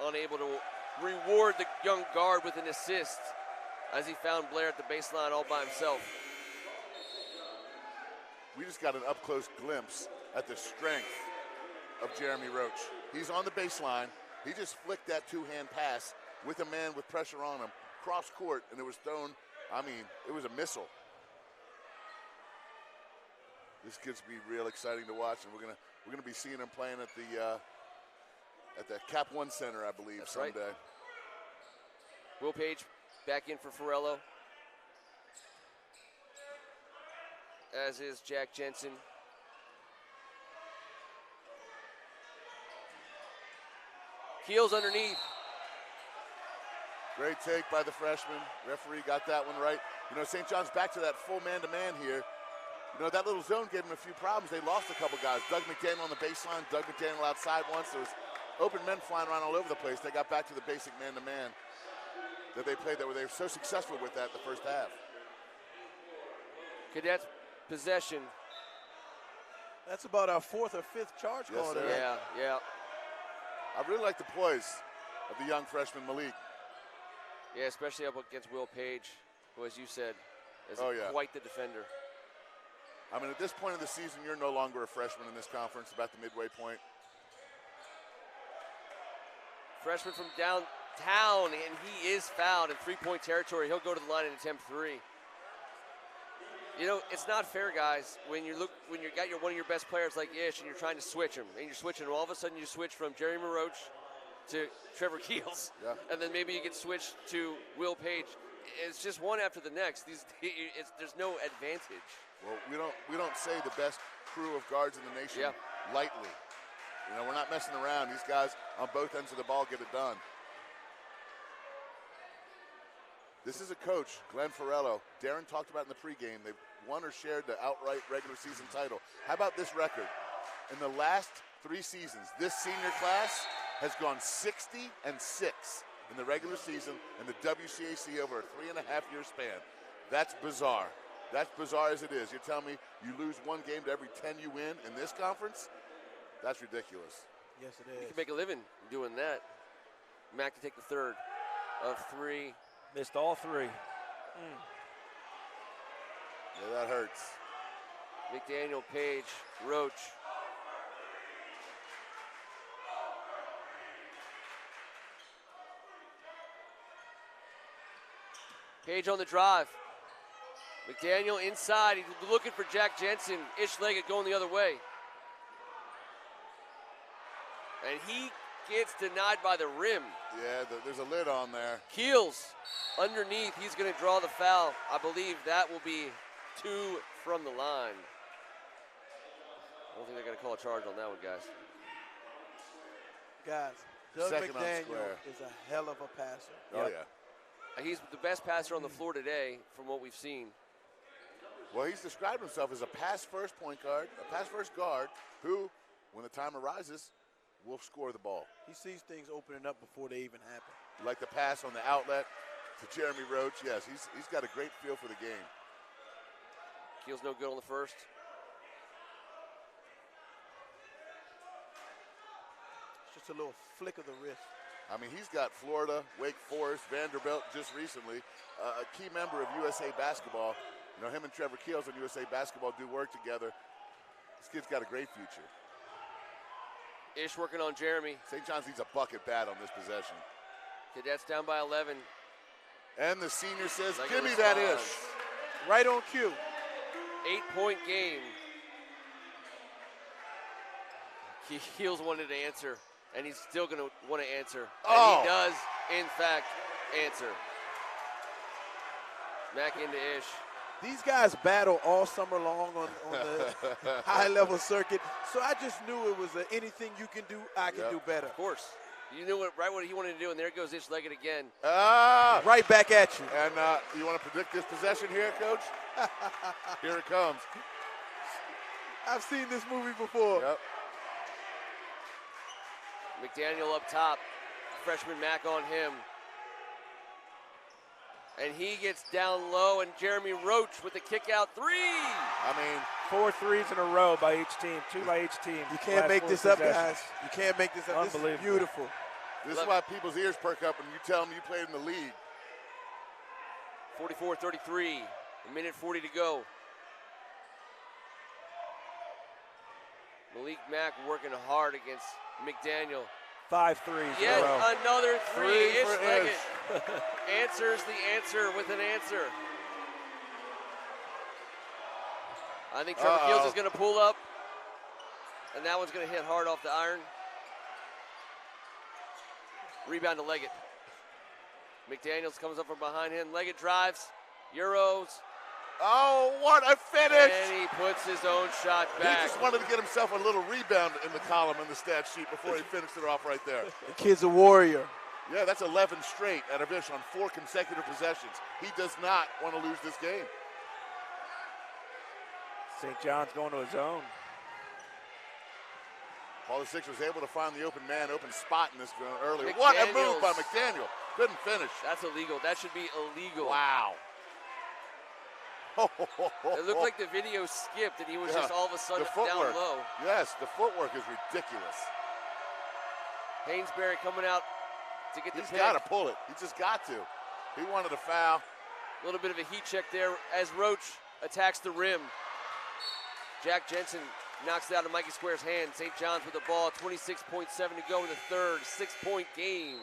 Unable to reward the young guard with an assist as he found Blair at the baseline all by himself. We just got an up-close glimpse at the strength of Jeremy Roach. He's on the baseline. He just flicked that two-hand pass with a man with pressure on him, cross court, and it was thrown. I mean, it was a missile. This kid's gonna be real exciting to watch, and we're gonna be seeing him playing at the Cap One Center, I believe, someday. Right. Will Page back in for Farello, as is Jack Jensen. Keels underneath. Great take by the freshman. Referee got that one right. You know, St. John's back to that full man-to-man here. You know, that little zone gave them a few problems. They lost a couple guys. Doug McDaniel on the baseline, Doug McDaniel outside once. There was open men flying around all over the place. They got back to the basic man-to-man that they played, that they were so successful with that the first half. Cadets possession. That's about our 4th or 5th charge call. Yeah. I really like the poise of the young freshman Malik. Yeah, especially up against Will Page, who, as you said, is quite the defender. I mean, at this point of the season, you're no longer a freshman in this conference, about the midway point. Freshman from downtown, and he is fouled in three-point territory. He'll go to the line and attempt 3. You know, it's not fair, guys, when you got one of your best players like Ish and you're trying to switch him, and you're switching, and all of a sudden you switch from Jeremy Roach to Trevor Keels, and then maybe you get switched to Will Page. It's just one after the next. There's no advantage. Well, we don't say the best crew of guards in the nation lightly. You know, we're not messing around. These guys on both ends of the ball get it done. This is a coach, Glenn Farello. Darren talked about in the pregame. They've won or shared the outright regular season title. How about this record? In the last 3 seasons, this senior class has gone 60-6 in the regular season and the WCAC over a 3.5-year span. That's bizarre. That's bizarre as it is. You're telling me you lose 1 game to every 10 you win in this conference? That's ridiculous. Yes, it is. You can make a living doing that. Mac to take the 3rd of 3. Missed all 3. Yeah, that hurts. McDaniel, Page, Roach. Page on the drive. McDaniel inside. He's looking for Jack Jensen. Ish-legged going the other way. And he gets denied by the rim. Yeah, there's a lid on there. Keels underneath. He's going to draw the foul. I believe that will be 2 from the line. I don't think they're going to call a charge on that one, guys. Guys, Doug Second on McDaniel square. is a hell of a passer. Oh, yeah. He's the best passer on the floor today from what we've seen. Well, he's described himself as a pass-first point guard, a pass-first guard who, when the time arises, will score the ball. He sees things opening up before they even happen. Like the pass on the outlet to Jeremy Roach. Yes, he's got a great feel for the game. Keels no good on the first. It's just a little flick of the wrist. I mean, he's got Florida, Wake Forest, Vanderbilt just recently, a key member of USA Basketball. You know, him and Trevor Keels on USA Basketball do work together. This kid's got a great future. Ish working on Jeremy. St. John's needs a bucket bad on this possession. Cadets down by 11. And the senior says, Leggett give me that responds. Ish. Right on cue. 8-point game. Keels wanted to answer, and he's still going to want to answer. Oh. And he does, in fact, answer. Back into Ish. These guys battle all summer long on the high-level circuit, so I just knew it was anything you can do, I can do better. Of course. You knew what he wanted to do, and there goes Ish-legged again. Right back at you. And you want to predict this possession here, Coach? Here it comes. I've seen this movie before. Yep. McDaniel up top. Freshman Mack on him. And he gets down low, and Jeremy Roach with the kick-out 3. I mean, 4 threes in a row by each team, 2 by each team. You can't Last make 4 this up, possessions. guys. You can't make this up. This is Unbelievable. beautiful. this is why people's ears perk up when you tell them you played in the league. 44-33. A minute 40 to go. Malik Mack working hard against McDaniel. 5 threes in Yet a row. another 3. Three for Ish-legged answers the answer with an answer. I think Trevor Keels is going to pull up, and that one's going to hit hard off the iron. Rebound to Leggett. McDaniels comes up from behind him. Leggett drives, Euros, Oh, what a finish! and he puts his own shot back. He just wanted to get himself a little rebound in the column in the stat sheet before he finished it off right there. The kid's a warrior. Yeah, that's 11 straight out of Ish on 4 consecutive possessions. He does not want to lose this game. St. John's going to his own. Paul the Six was able to find the open spot in this earlier. What a move by McDaniel. Couldn't finish. That's illegal. That should be illegal. Wow. It looked like the video skipped, and he was just all of a sudden down low. Yes, the footwork is ridiculous. Hainsbury coming out to get the pick. He's got to pull it. He just got to. He wanted a foul. A little bit of a heat check there as Roach attacks the rim. Jack Jensen knocks it out of Mikey Square's hand. St. John's with the ball. 26.7 to go in the third. 6-point game.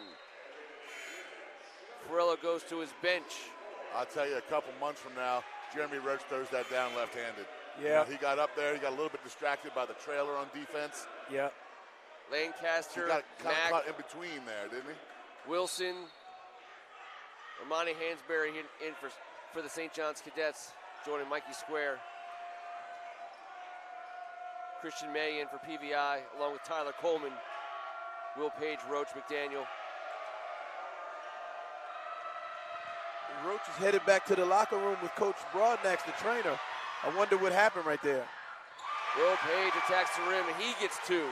Ferrello goes to his bench. I'll tell you, a couple months from now, Jeremy Roach throws that down left-handed. Yeah. You know, he got up there. He got a little bit distracted by the trailer on defense. Yeah. Lancaster, He got kind of Mack, caught in between there, didn't he? Wilson, Armani Hansberry in for the St. John's Cadets, joining Mikey Square. Christian May in for PVI, along with Tyler Coleman, Will Page, Roach, McDaniel. Roach is headed back to the locker room with Coach Broadnax, the trainer. I wonder what happened right there. Will Page attacks the rim, and he gets 2.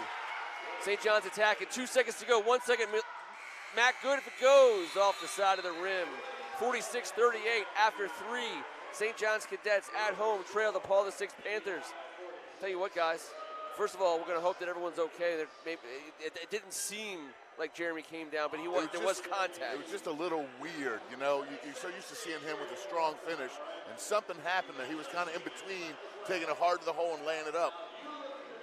St. John's attacking. 2 seconds to go. 1 second. Matt good if it goes off the side of the rim. 46-38 after 3. St. John's Cadets at home trail the Paul VI Panthers. Tell you what, guys, first of all, we're going to hope that everyone's okay. That maybe it didn't seem like Jeremy came down, but there was contact. It was just a little weird, you know. You're so used to seeing him with a strong finish, and something happened that he was kind of in between, taking it hard to the hole and laying it up.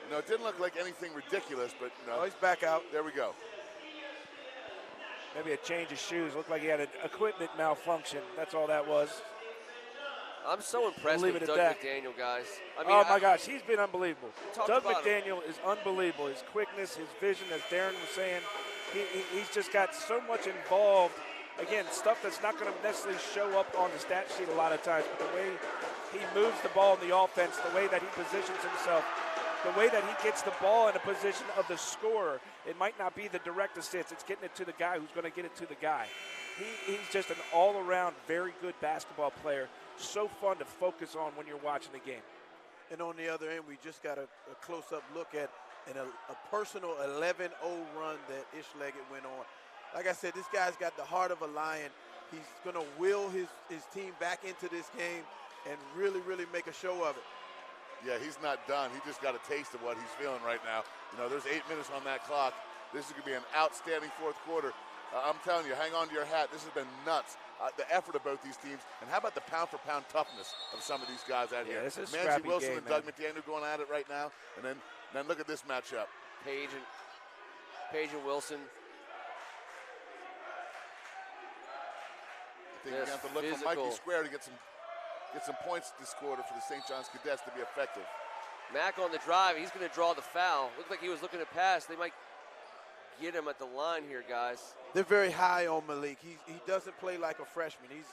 You know, it didn't look like anything ridiculous, but you know. Oh, he's back out. There we go. Maybe a change of shoes. Looked like he had an equipment malfunction. That's all that was. I'm so impressed with Doug McDaniel, guys. I mean, oh, my gosh, he's been unbelievable. Doug about McDaniel is unbelievable. His quickness, his vision, as Darren was saying, he's just got so much involved. Again, stuff that's not going to necessarily show up on the stat sheet a lot of times, but the way he moves the ball in the offense, the way that he positions himself, the way that he gets the ball in a position of the scorer. It might not be the direct assist. It's getting it to the guy who's going to get it to the guy. He's just an all-around very good basketball player. So fun to focus on when you're watching the game. And on the other end, we just got a close-up look at a personal 11-0 run that Ish Leggett went on. Like I said, this guy's got the heart of a lion. He's going to will his team back into this game and really, really make a show of it. Yeah, he's not done. He just got a taste of what he's feeling right now. You know, there's 8 minutes on that clock. This is going to be an outstanding fourth quarter. I'm telling you, hang on to your hat. This has been nuts. The effort of both these teams. And how about the pound-for-pound toughness of some of these guys out here? This is Manzi Wilson game, and Doug McDaniel going at it right now. And then look at this matchup. Page and Wilson. I think you have to look for Mikey Square to get some points this quarter for the St. John's Cadets to be effective. Mack on the drive. He's going to draw the foul. Looked like he was looking to pass. They might get him at the line here, guys. They're very high on Malik. He doesn't play like a freshman. He's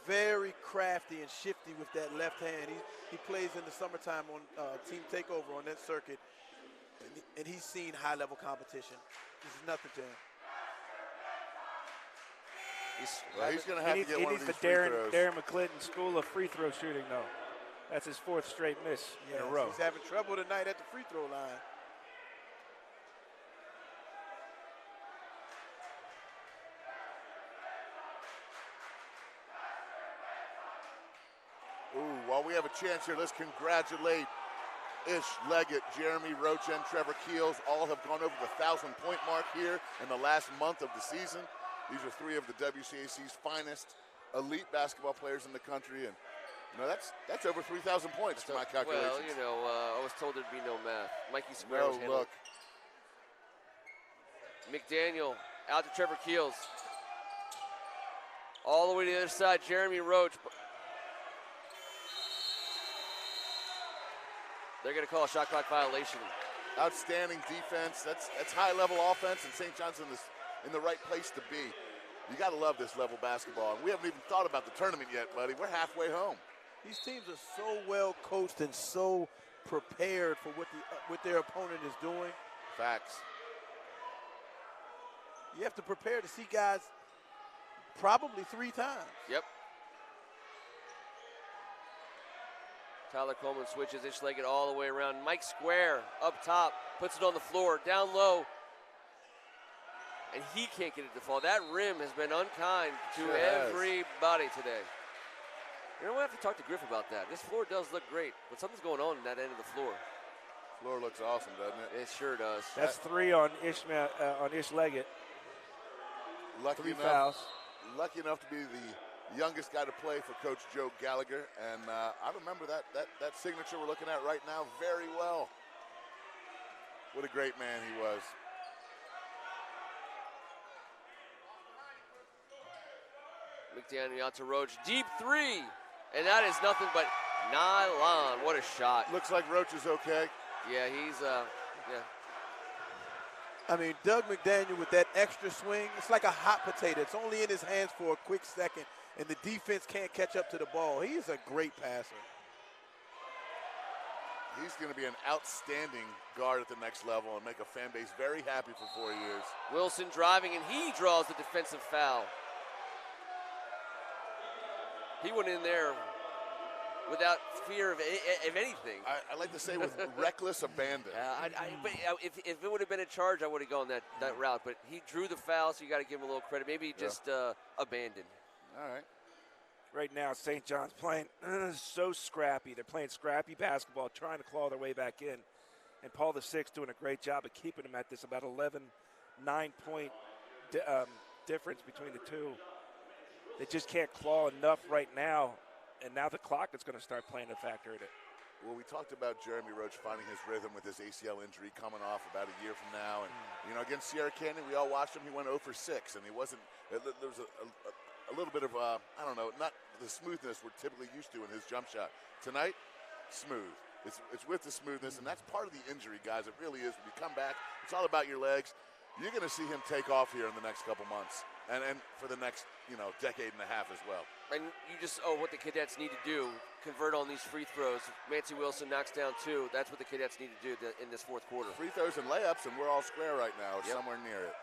very crafty and shifty with that left hand. He plays in the summertime on Team Takeover on that circuit, and he's seen high-level competition. This is nothing to him. He's going to have to get one of these free throws. Darren McClinton School of free throw shooting, though. That's his 4th straight miss in a row. He's having trouble tonight at the free throw line. Ooh, while we have a chance here, let's congratulate Ish Leggett, Jeremy Roach, and Trevor Keels. All have gone over the 1,000-point mark here in the last month of the season. These are 3 of the WCAC's finest elite basketball players in the country, and you know that's over 3,000 points to my calculations. Well, you know, I was told there'd be no math. Mikey Square was handling. Look. McDaniel out to Trevor Keels. All the way to the other side, Jeremy Roach. They're going to call a shot clock violation. Outstanding defense. That's high-level offense, and St. John's in the right place to be. You got to love this level basketball. And we haven't even thought about the tournament yet, buddy. We're halfway home. These teams are so well coached and so prepared for what their opponent is doing. Facts. You have to prepare to see guys probably 3 times. Yep. Tyler Coleman switches Ish Leggett all the way around. Mike Square up top, puts it on the floor, down low. And he can't get it to fall. That rim has been unkind to everybody today. You know, we'll have to talk to Griff about that. This floor does look great, but something's going on in that end of the floor. Floor looks awesome, doesn't it? It sure does. That's 3 on Ish Leggett. Lucky enough to be the youngest guy to play for Coach Joe Gallagher, and I remember that signature we're looking at right now very well. What a great man he was. McDaniel out to Roach, deep 3, and that is nothing but nylon. What a shot. Looks like Roach is okay. Yeah, he's, I mean, Doug McDaniel with that extra swing, it's like a hot potato. It's only in his hands for a quick second, and the defense can't catch up to the ball. He is a great passer. He's going to be an outstanding guard at the next level and make a fan base very happy for 4 years. Wilson driving, and he draws the defensive foul. He went in there without fear of anything. I like to say with reckless abandon. But if it would have been a charge, I would have gone that route. But he drew the foul, so you got to give him a little credit. Maybe he just abandoned. All right. right now, St. John's playing so scrappy. They're playing scrappy basketball, trying to claw their way back in. And Paul VI doing a great job of keeping them at this about 9-point difference between the two. They just can't claw enough right now, and now the clock is going to start playing a factor in it. Well, we talked about Jeremy Roach finding his rhythm with his ACL injury coming off about a year from now. And, against Sierra Canyon, we all watched him. He went 0 for 6, and he wasn't – there was a little bit of, I don't know, not the smoothness we're typically used to in his jump shot. Tonight, smooth. It's with the smoothness, and that's part of the injury, guys. It really is. When you come back, it's all about your legs. You're going to see him take off here in the next couple months and for the next, decade and a half as well. And you just, what the Cadets need to do, convert on these free throws. Mancy Wilson knocks down 2. That's what the Cadets need to do in this fourth quarter. Free throws and layups, and we're all square right now. It's somewhere near it.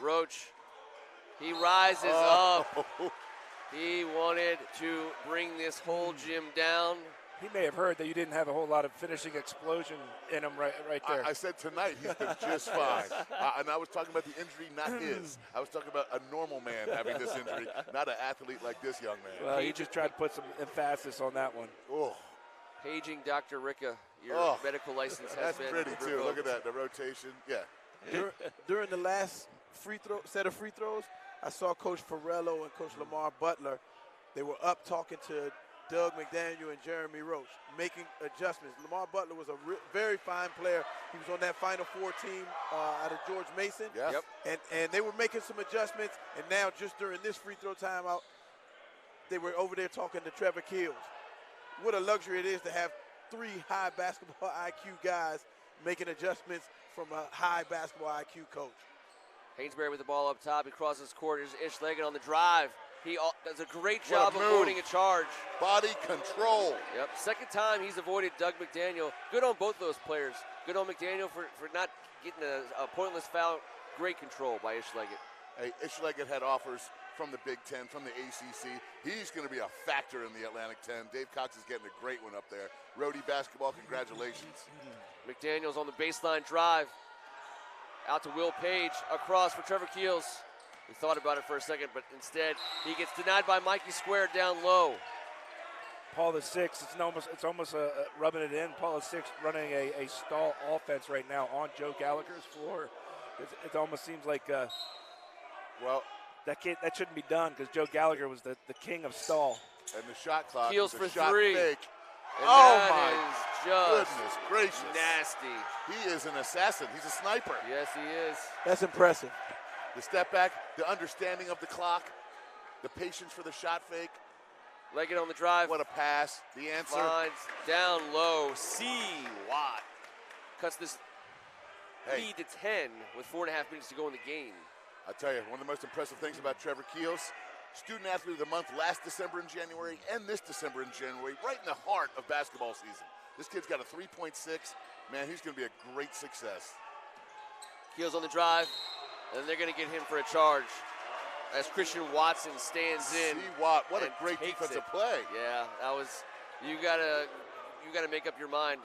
Roach, he rises up. He wanted to bring this whole gym down. He may have heard that you didn't have a whole lot of finishing explosion in him right there. I said tonight he's been just fine. And I was talking about the injury, not his. I was talking about a normal man having this injury, not an athlete like this young man. Well, he just tried to put some emphasis on that one. Oh. Paging Dr. Ricca, your medical license has been pretty, too. revoked. Look at that, the rotation. Yeah. During the last set of free throws, I saw Coach Farello and Coach Lamar Butler. They were up talking to Doug McDaniel and Jeremy Roach, making adjustments. Lamar Butler was a very fine player. He was on that Final Four team out of George Mason. Yep. And they were making some adjustments. And now just during this free throw timeout, they were over there talking to Trevor Keels. What a luxury it is to have 3 high basketball IQ guys making adjustments from a high basketball IQ coach. Hainsbury with the ball up top. He crosses court. Here's Ish Leggett on the drive. He does a great job of avoiding a charge. Body control. Yep, second time he's avoided Doug McDaniel. Good on both those players. Good on McDaniel for not getting a pointless foul. Great control by Ish Leggett. Hey, Ish Leggett had offers from the Big Ten, from the ACC. He's going to be a factor in the Atlantic 10. Dave Cox is getting a great one up there. Rhodey basketball, congratulations. McDaniel's on the baseline drive. Out to Will Page, across for Trevor Keels. He thought about it for a second, but instead he gets denied by Mikey Square down low. Paul VI, it's almost rubbing it in. Paul VI running a stall offense right now on Joe Gallagher's floor. It almost seems like, that shouldn't be done because Joe Gallagher was the king of stall. And the shot clock. Keels the for shot 3. Fake. And my just goodness gracious. nasty. He is an assassin. He's a sniper. Yes, he is. That's impressive. The step back, the understanding of the clock, the patience for the shot fake. Leggett on the drive. What a pass. The answer. Finds down low. C. Watt cuts this lead to 10 with 4.5 minutes to go in the game. I tell you, one of the most impressive things about Trevor Keels, Student Athlete of the Month last December and January, and this December and January, right in the heart of basketball season. This kid's got a 3.6. Man, he's going to be a great success. Keels on the drive, and they're going to get him for a charge as Christian Watson stands in. Watt, what a great defensive play. Yeah, that was, you gotta make up your mind.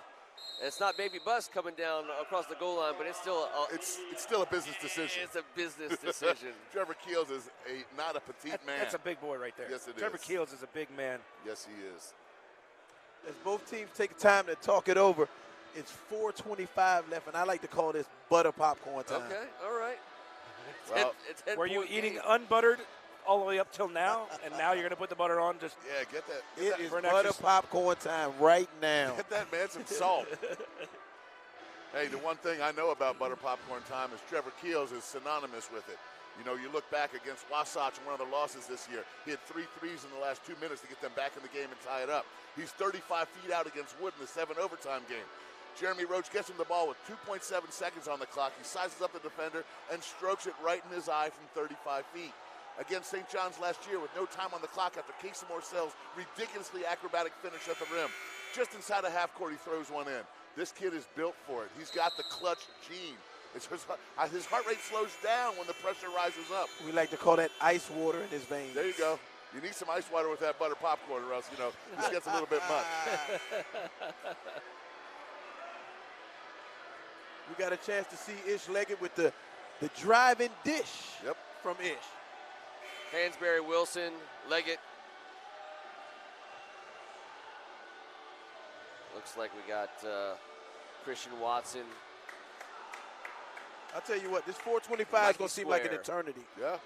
And it's not Baby Bus coming down across the goal line, but it's still a business decision. It's a business decision. Trevor Keels is not a petite man. That's a big boy right there. Yes, it Trevor is. Keels is a big man. Yes, he is. As both teams take time to talk it over, it's 4:25 left, and I like to call this butter popcorn time. Okay, all right. Well, Were you eating unbuttered all the way up till now, and now you're going to put the butter on? Just get that. It is butter popcorn time right now. Get that man some salt. Hey, the one thing I know about butter popcorn time is Trevor Keels is synonymous with it. You know, you look back against Wasatch in one of their losses this year. He had 3 threes in the last 2 minutes to get them back in the game and tie it up. He's 35 feet out against Wood in the 7 overtime game. Jeremy Roach gets him the ball with 2.7 seconds on the clock. He sizes up the defender and strokes it right in his eye from 35 feet. Against St. John's last year with no time on the clock after Casey Morcell's ridiculously acrobatic finish at the rim. Just inside of half court, he throws one in. This kid is built for it. He's got the clutch gene. His heart rate slows down when the pressure rises up. We like to call that ice water in his veins. There you go. You need some ice water with that butter popcorn or else, this gets a little bit much. We got a chance to see Ish Leggett with the driving dish from Ish. Hansberry, Wilson, Leggett. Looks like we got Christian Watson. I'll tell you what, this 425 is going to seem like an eternity. Yeah.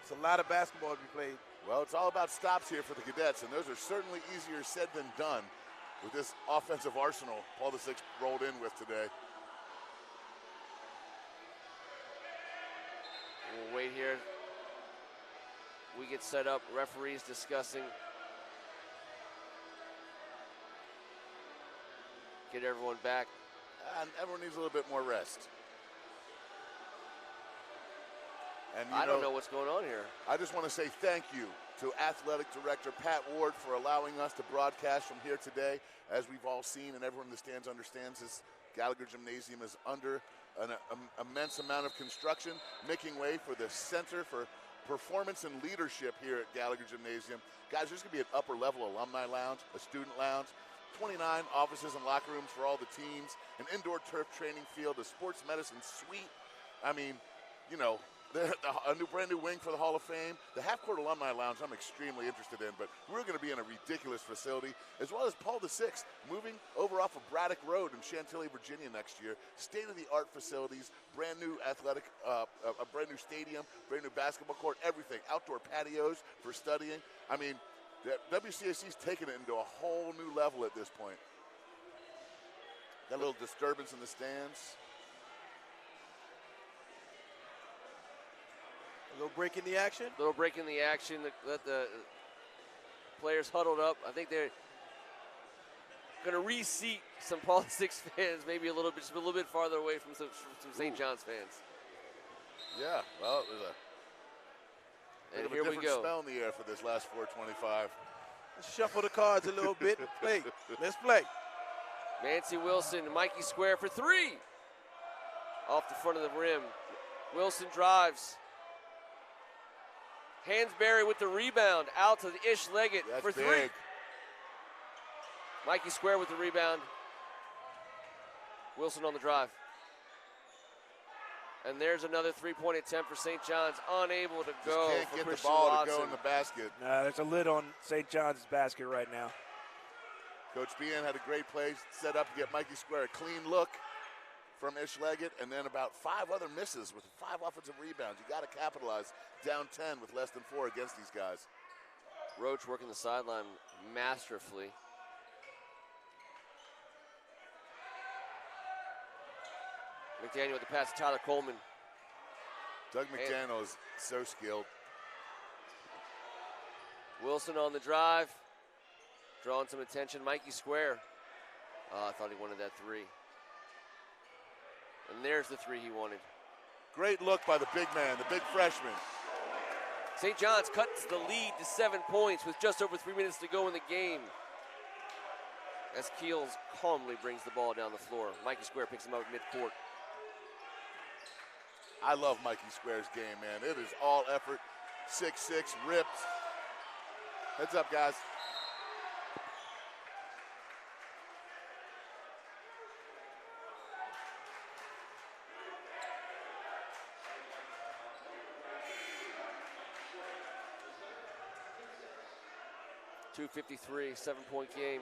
It's a lot of basketball to be played. Well, it's all about stops here for the Cadets, and those are certainly easier said than done with this offensive arsenal Paul VI rolled in with today. We'll wait here. We get set up, referees discussing. Get everyone back. And everyone needs a little bit more rest. And I don't know what's going on here. I just want to say thank you to Athletic Director Pat Ward for allowing us to broadcast from here today. As we've all seen and everyone in the stands understands, this Gallagher Gymnasium is under an immense amount of construction, making way for the Center for Performance and Leadership here at Gallagher Gymnasium. Guys, there's going to be an upper-level alumni lounge, a student lounge, 29 offices and locker rooms for all the teams, an indoor turf training field, a sports medicine suite. I mean, you know, a brand new wing for the Hall of Fame. The half-court alumni lounge I'm extremely interested in, but we're going to be in a ridiculous facility, as well as Paul VI moving over off of Braddock Road in Chantilly, Virginia next year. State-of-the-art facilities, brand new athletic, a brand new stadium, brand new basketball court, everything. Outdoor patios for studying. I mean, the WCAC's taken it into a whole new level at this point. Got a little disturbance in the stands. A little break in the action. Little break in the action. Let the players huddled up. I think they're going to reseat some Paul VI fans, maybe a little bit farther away from some St. John's fans. Yeah, well, there's a And here we go. smell in the air for this last 425. Let's shuffle the cards a little bit and play. Let's play. Nancy Wilson, Mikey Square for three. Off the front of the rim. Wilson drives. Hansberry with the rebound. Out to the Ish Leggett That's for big. three. Mikey Square with the rebound. Wilson on the drive. And there's another three-point attempt for St. John's. Unable to go Just can't for get Christian the ball Watson. to go in the basket. There's a lid on St. John's basket right now. Coach Behan had a great play set up to get Mikey Square a clean look from Ish Leggett, and then about 5 other misses with 5 offensive rebounds. You got to capitalize down 10 with less than 4 against these guys. Roach working the sideline masterfully. McDaniel with the pass to Tyler Coleman. Doug McDaniel is so skilled. Wilson on the drive. Drawing some attention. Mikey Square. Oh, I thought he wanted that three. And there's the three he wanted. Great look by the big man, the big freshman. St. John's cuts the lead to 7 points with just over 3 minutes to go in the game. As Keels calmly brings the ball down the floor. Mikey Square picks him up at midcourt. I love Mikey Square's game, man. It is all effort. 6'6", ripped. Heads up, guys. .253, 7-point game.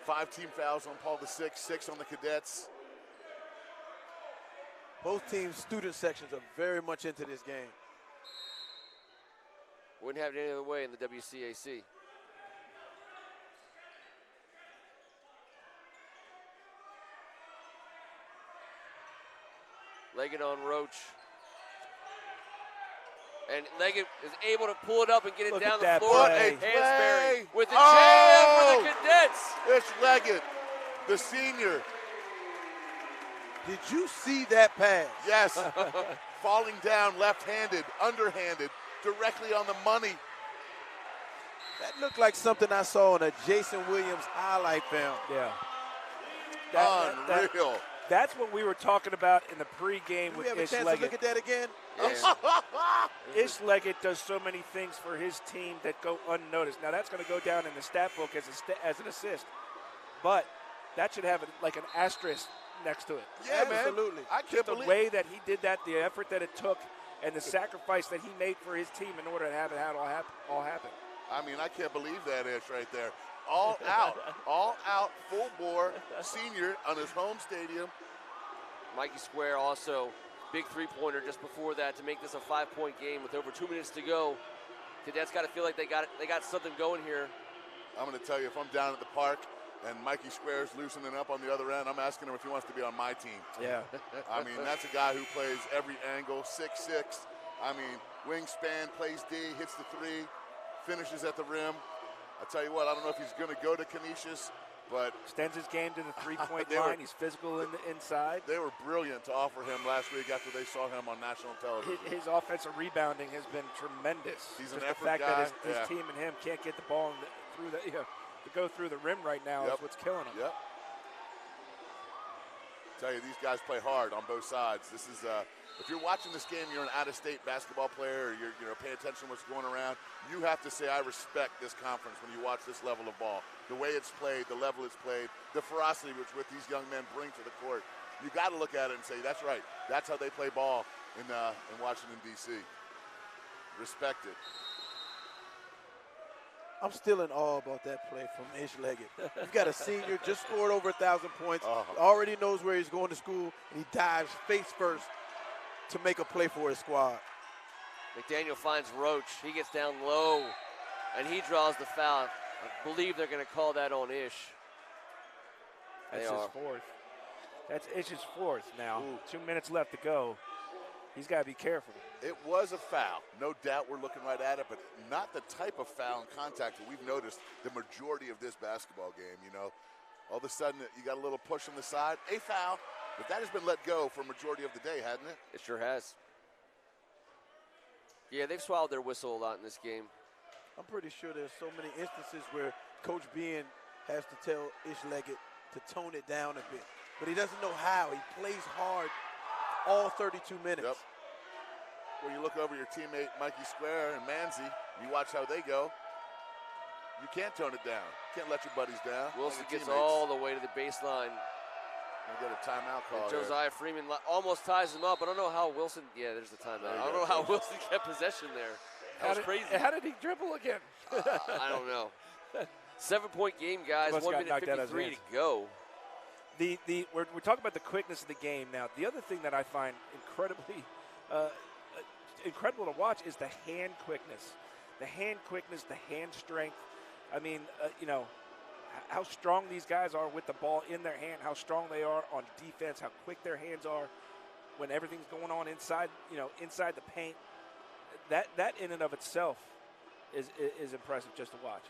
5 team fouls on Paul VI, 6 on the Cadets. Both teams' student sections are very much into this game. Wouldn't have it any other way in the WCAC. Leggett on Roach. And Leggett is able to pull it up and get it Look down at the that floor. play. Hansberry with the Oh! jam for the Cadets. Ish Leggett, the senior. Did you see that pass? Yes. Falling down left-handed, underhanded, directly on the money. That looked like something I saw on a Jason Williams highlight film. Yeah. Unreal. That's what we were talking about in the pregame Do we with have a Ish chance to Leggett. look at that again? Yeah. Ish Leggett does so many things for his team that go unnoticed. Now that's going to go down in the stat book as an assist, but that should have like an asterisk next to it. Yeah, man. Absolutely. I can't Just the believe way that he did that, the effort that it took, and the sacrifice that he made for his team in order to have it all happen. I mean, I can't believe that Ish right there. All out, full bore, senior on his home stadium. Mikey Square also, big three-pointer just before that to make this a 5-point game with over 2 minutes to go. Cadets got to feel like they got something going here. I'm going to tell you, if I'm down at the park and Mikey Square's loosening up on the other end, I'm asking him if he wants to be on my team. Yeah. I mean, that's a guy who plays every angle, 6'6". I mean, wingspan, plays D, hits the three, finishes at the rim. I tell you what, I don't know if he's going to go to Canisius, but extends his game to the three-point line. He's physical in the inside. They were brilliant to offer him last week after they saw him on national television. His offensive rebounding has been tremendous. He's just an effort the fact guy. that his team and him can't get the ball through the, to go through the rim right now is what's killing him. Yep. Tell you, these guys play hard on both sides. This is if you're watching this game, you're an out-of-state basketball player, or you're paying attention to what's going around, you have to say, I respect this conference when you watch this level of ball. The way it's played, the level it's played, the ferocity which these young men bring to the court. You got to look at it and say, that's right. That's how they play ball in Washington, D.C. Respect it. I'm still in awe about that play from Ish Leggett. You've got a senior, just scored over 1,000 points, already knows where he's going to school, and he dives face first to make a play for his squad. McDaniel finds Roach. He gets down low, and he draws the foul. I believe they're going to call that on Ish. That's his fourth. That's Ish's fourth now. Ooh. 2 minutes left to go. He's got to be careful. It was a foul. No doubt we're looking right at it, but not the type of foul and contact that we've noticed the majority of this basketball game, All of a sudden, you got a little push on the side, a foul, but that has been let go for a majority of the day, hasn't it? It sure has. Yeah, they've swallowed their whistle a lot in this game. I'm pretty sure there's so many instances where Coach Bean has to tell Ish Leggett to tone it down a bit, but he doesn't know how. He plays hard all 32 minutes. Yep. When you look over your teammate Mikey Square and Manzi, you watch how they go. You can't tone it down. You can't let your buddies down. Wilson gets all the way to the baseline. We'll get a timeout call. And Josiah Freeman almost ties him up. I don't know how Wilson. Yeah, there's the timeout. I don't know how Wilson kept possession there. That was crazy. How did he dribble again? I don't know. 7-point game, guys. 1 minute 53 to go. We're talking about the quickness of the game now. The other thing that I find incredible to watch is the hand quickness. The hand quickness, the hand strength. I mean, how strong these guys are with the ball in their hand, how strong they are on defense, how quick their hands are when everything's going on inside the paint. That in and of itself is impressive just to watch.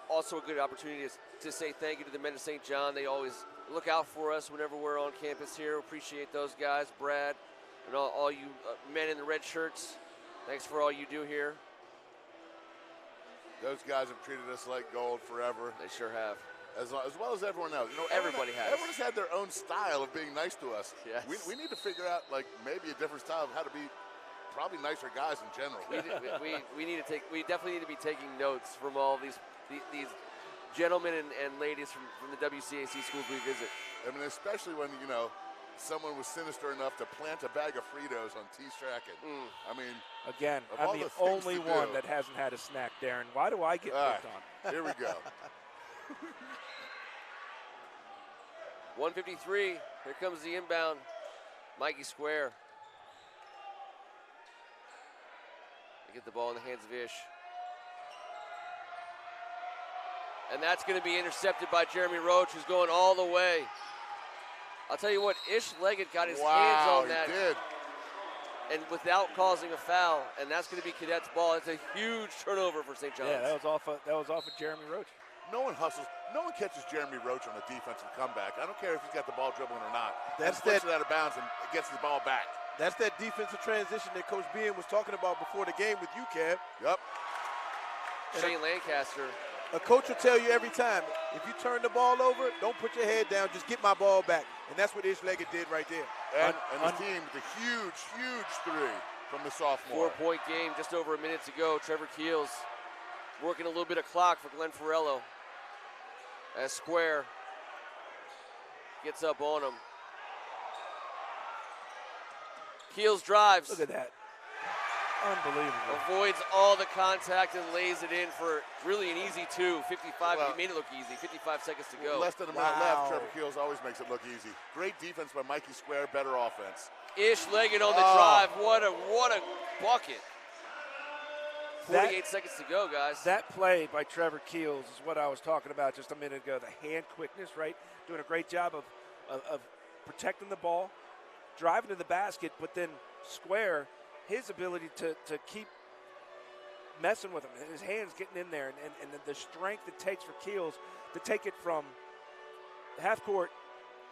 Also a good opportunity to say thank you to the men of St. John. They always look out for us whenever we're on campus here. Appreciate those guys, Brad, and all you men in the red shirts. Thanks for all you do here. Those guys have treated us like gold forever. They sure have. As well as everyone else. Everybody has. Everyone has had their own style of being nice to us. Yes. We need to figure out, maybe a different style of how to be probably nicer guys in general. We definitely need to be taking notes from all these gentlemen and ladies from the WCAC schools we visit. I mean, especially when, someone was sinister enough to plant a bag of Fritos on T. Strachan. I mean, again, I'm the only one that hasn't had a snack, Darren. Why do I get picked on? Here we go. 153. Here comes the inbound. Mikey Square. They get the ball in the hands of Ish. And that's going to be intercepted by Jeremy Roach, who's going all the way. I'll tell you what, Ish Leggett got his hands on that. He did. And without causing a foul, and that's going to be Cadets' ball. It's a huge turnover for St. John's. Yeah, that was off of Jeremy Roach. No one hustles. No one catches Jeremy Roach on a defensive comeback. I don't care if he's got the ball dribbling or not. That's puts it out of bounds and gets the ball back. That's that defensive transition that Coach Bean was talking about before the game with you, Kev. Yep. Shane Lancaster. A coach will tell you every time, if you turn the ball over, don't put your head down, just get my ball back. And that's what Ish Leggett did right there. And his team with a huge, huge three from the sophomore. 4-point game, just over a minute to go. Trevor Keels working a little bit of clock for Glenn Farello. As Square gets up on him. Keels drives. Look at that. Unbelievable. Avoids all the contact and lays it in for really an easy 2. 55. He made it look easy. 55 seconds to go. Less than a minute left. Trevor Keels always makes it look easy. Great defense by Mikey Square. Better offense. Ish Leggett on the drive. What a bucket. 48 seconds to go, guys. That play by Trevor Keels is what I was talking about just a minute ago. The hand quickness, right? Doing a great job of protecting the ball, driving to the basket, but then Square, his ability to keep messing with him, his hands getting in there, and the strength it takes for Keels to take it from half court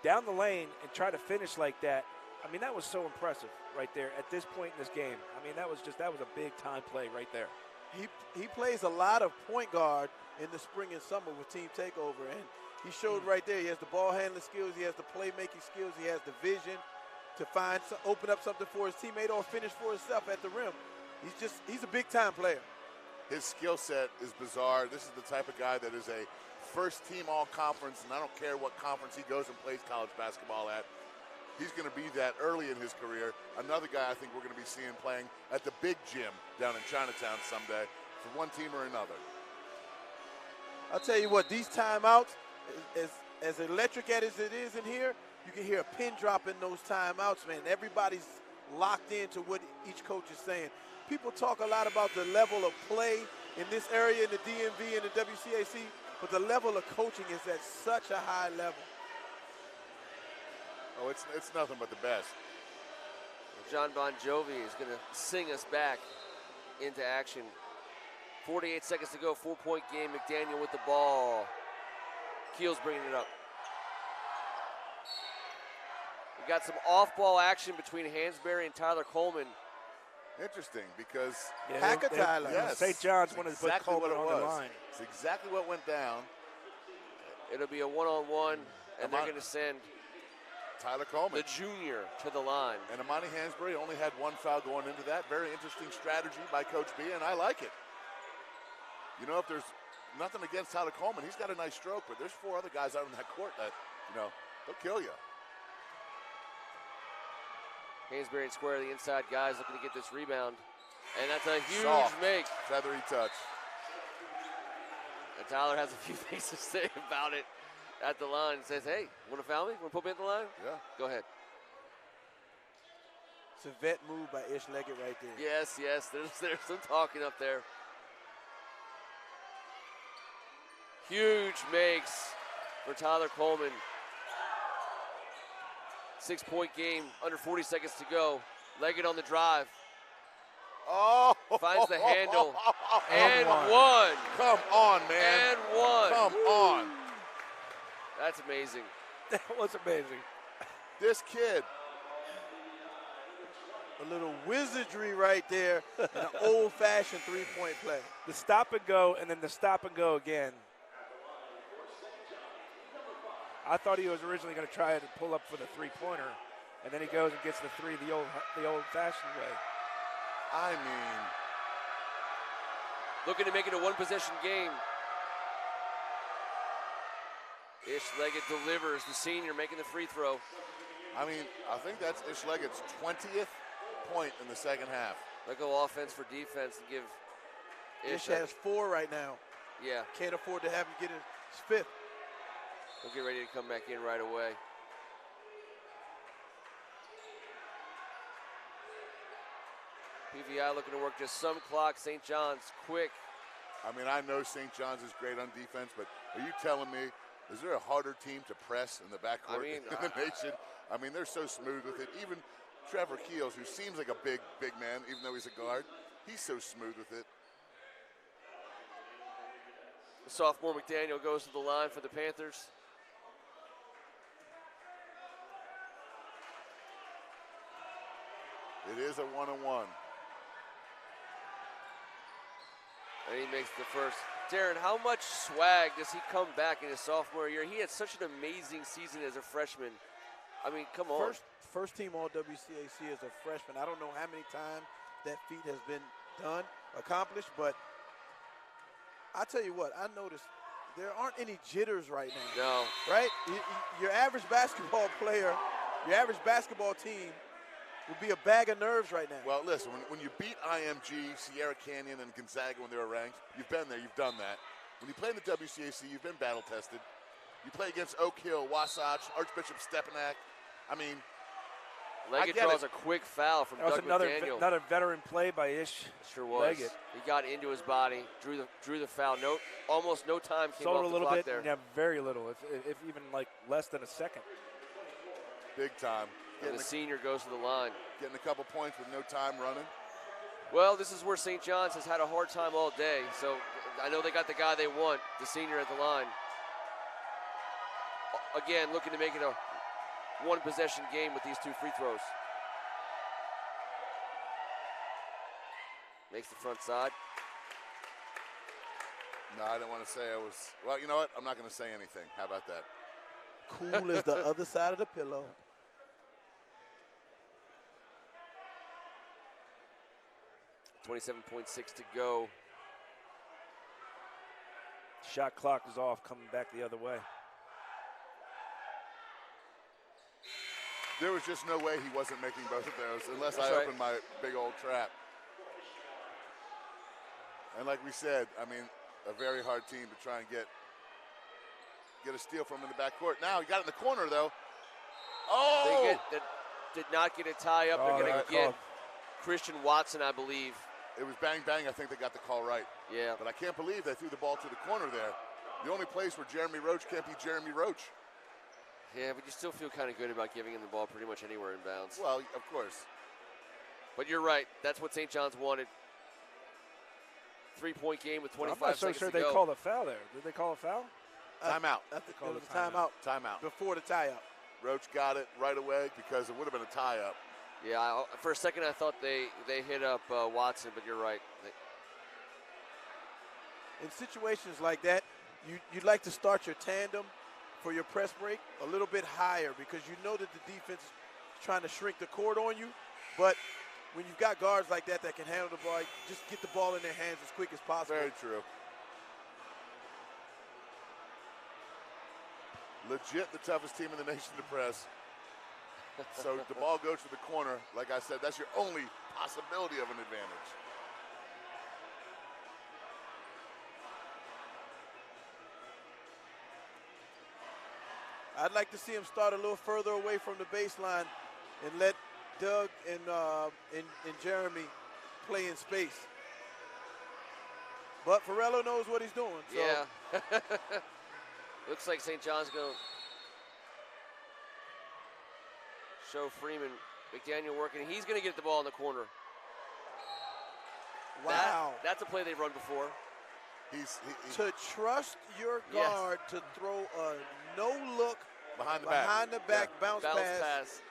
down the lane and try to finish like that. I mean, that was so impressive right there at this point in this game. I mean, that was a big time play right there. He plays a lot of point guard in the spring and summer with Team Takeover, and he showed right there. He has the ball handling skills, he has the playmaking skills, he has the vision to open up something for his teammate or finish for himself at the rim. He's a big time player. His skill set is bizarre. This is the type of guy that is a first team all conference, and I don't care what conference he goes and plays college basketball at. He's going to be that early in his career. Another guy I think we're going to be seeing playing at the big gym down in Chinatown someday for one team or another. I'll tell you what, these timeouts, as electric as it is in here, you can hear a pin drop in those timeouts, man. Everybody's locked into what each coach is saying. People talk a lot about the level of play in this area in the DMV and the WCAC, but the level of coaching is at such a high level. Oh, it's nothing but the best. John Bon Jovi is going to sing us back into action. 48 seconds to go, 4-point game. McDaniel with the ball. Keels bringing it up. We got some off-ball action between Hansberry and Tyler Coleman. Interesting, because Tyler. Yes, St. John's wanted to put exactly Coleman what it on the was. line. It's exactly what went down. It'll be a one-on-one, and they're going to send Tyler Coleman, the junior, to the line. And Amani Hansberry only had one foul going into that. Very interesting strategy by Coach B, and I like it. You know, if there's nothing against Tyler Coleman, he's got a nice stroke, but there's 4 other guys out in that court that, they'll kill you. Hansberry and Square, the inside guys, looking to get this rebound. And that's a huge Soft, make. feathery touch. And Tyler has a few things to say about it at the line. He says, hey, want to foul me? Want to put me at the line? Yeah. Go ahead. It's a vet move by Ish Leggett right there. Yes, there's some talking up there. Huge makes for Tyler Coleman. 6-point game, under 40 seconds to go. Leggett on the drive. Oh! Finds the handle. And one. Come on, man. And one. Come on. That's amazing. That was amazing. This kid. A little wizardry right there, and an old-fashioned 3-point play. The stop and go, and then the stop and go again. I thought he was originally going to try to pull up for the three-pointer, and then he goes and gets the three the old-fashioned way. I mean, looking to make it a one-possession game. Ish Leggett delivers. The senior making the free throw. I mean, I think that's Ish Leggett's 20th point in the second half. Let go offense for defense and give Ish has 4 right now. Yeah. Can't afford to have him get his 5th. We'll get ready to come back in right away. PVI looking to work just some clock. St. John's quick. I mean, I know St. John's is great on defense, but are you telling me, is there a harder team to press in the backcourt in the nation? I mean, they're so smooth with it. Even Trevor Keels, who seems like a big man, even though he's a guard, he's so smooth with it. The sophomore McDaniel goes to the line for the Panthers. It is a one-on-one. And he makes the first. Darren, how much swag does he come back in his sophomore year? He had such an amazing season as a freshman. I mean, come on. First team all WCAC as a freshman. I don't know how many times that feat has been accomplished, but I tell you what, I noticed there aren't any jitters right now. No. Right? Your average basketball player, your average basketball team would be a bag of nerves right now. Well, listen, when you beat IMG, Sierra Canyon, and Gonzaga when they were ranked, you've been there, you've done that. When you play in the WCAC, you've been battle-tested. You play against Oak Hill, Wasatch, Archbishop Stepanak. I mean, Leggett draws a quick foul from Doug McDaniel. Another veteran play by Ish. Sure was. Leggett. He got into his body, drew the foul. Almost no time came off the clock there. Sold a little bit, yeah, very little, if even like less than a second. Big time. And the senior goes to the line. Getting a couple points with no time running. Well, this is where St. John's has had a hard time all day. So I know they got the guy they want, the senior at the line. Again, looking to make it a one-possession game with these two free throws. Makes the front side. No, I didn't want to say I was. Well, you know what? I'm not going to say anything. How about that? Cool as the other side of the pillow. .6 to go. Shot clock is off, coming back the other way. There was just no way he wasn't making both of those unless That's I right. opened my big old trap. And like we said, I mean, a very hard team to try and get a steal from in the backcourt. Now he got it in the corner though. Oh! They did not get a tie up. They're going to get Christian Watson, I believe. It was bang bang. I think they got the call right. Yeah. But I can't believe they threw the ball to the corner there. The only place where Jeremy Roach can't be Jeremy Roach. Yeah, but you still feel kind of good about giving him the ball pretty much anywhere in bounds. Well, of course. But you're right. That's what St. John's wanted. 3-point game with 25 I'm not so seconds sure to go. they called a foul there. Did they call a foul? Timeout. I think Call it was it a timeout. Timeout. Before the tie-up. Roach got it right away because it would have been a tie-up. Yeah, for a second I thought they hit up Watson, but you're right. In situations like that, you'd like to start your tandem for your press break a little bit higher because you know that the defense is trying to shrink the court on you. But when you've got guards like that can handle the ball, just get the ball in their hands as quick as possible. Very true. Legit the toughest team in the nation to press. So the ball goes to the corner. Like I said, that's your only possibility of an advantage. I'd like to see him start a little further away from the baseline and let Doug and Jeremy play in space. But Farello knows what he's doing. So. Yeah. Looks like St. John's going to show Freeman. McDaniel working. He's going to get the ball in the corner. Wow. That's a play they've run before. To trust your guard to throw a no-look behind the back bounce pass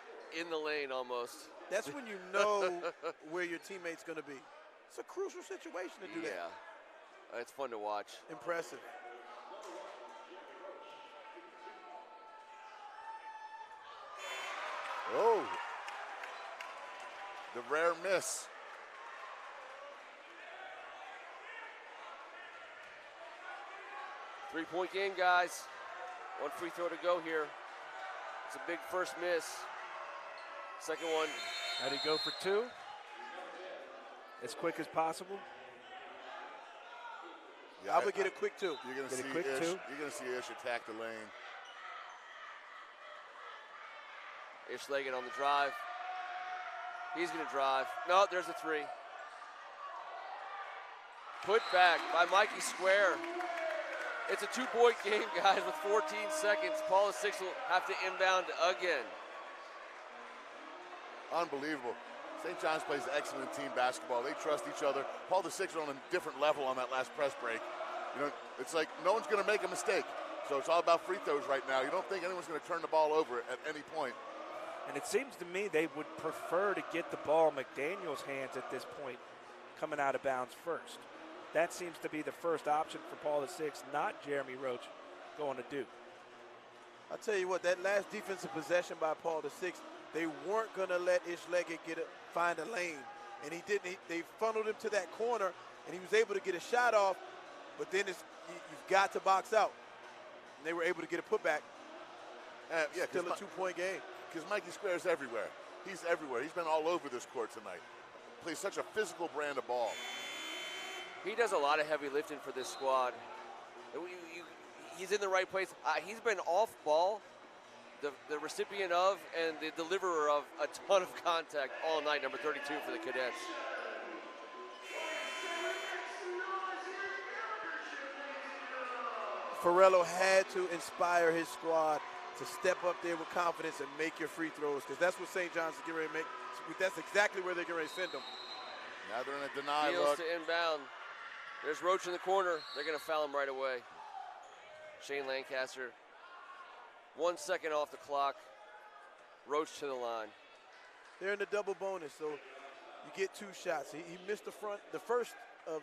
in the lane almost. That's when you know where your teammate's going to be. It's a crucial situation to do that. Yeah, it's fun to watch. Impressive. Oh, the rare miss. Three-point game, guys. One free throw to go here. It's a big first miss. Second one. How do you go for two? As quick as possible. Yeah, I would get a quick two. You're going to see Ish. You're going to see Ish attack the lane. Ish Leggett on the drive. He's going to drive. No, there's a three. Put back by Mikey Square. It's a two-point game, guys, with 14 seconds. Paula Six will have to inbound again. Unbelievable. St. John's plays excellent team basketball. They trust each other. Paul the Six are on a different level on that last press break. You know, it's like no one's going to make a mistake. So it's all about free throws right now. You don't think anyone's going to turn the ball over at any point. And it seems to me they would prefer to get the ball in McDaniel's hands at this point, coming out of bounds first. That seems to be the first option for Paul the Six, not Jeremy Roach going to Duke. I'll tell you what, that last defensive possession by Paul the Six, they weren't going to let Ish Leggett find a lane. And he didn't. They funneled him to that corner, and he was able to get a shot off, but then you've got to box out. And they were able to get a putback. Yeah, still a two-point game. Because Mikey Square's everywhere. He's everywhere. He's been all over this court tonight. Plays such a physical brand of ball. He does a lot of heavy lifting for this squad. He's in the right place. He's been off ball, the recipient of and the deliverer of a ton of contact all night, number 32 for the Cadets. Farello had to inspire his squad to step up there with confidence and make your free throws, because that's what St. John's is getting ready to make. That's exactly where they're getting ready to send them. Now they're in a deny Fields look. to inbound. There's Roach in the corner. They're going to foul him right away. Shane Lancaster. 1 second off the clock. Roach to the line. They're in the double bonus, so you get 2 shots. He missed the first of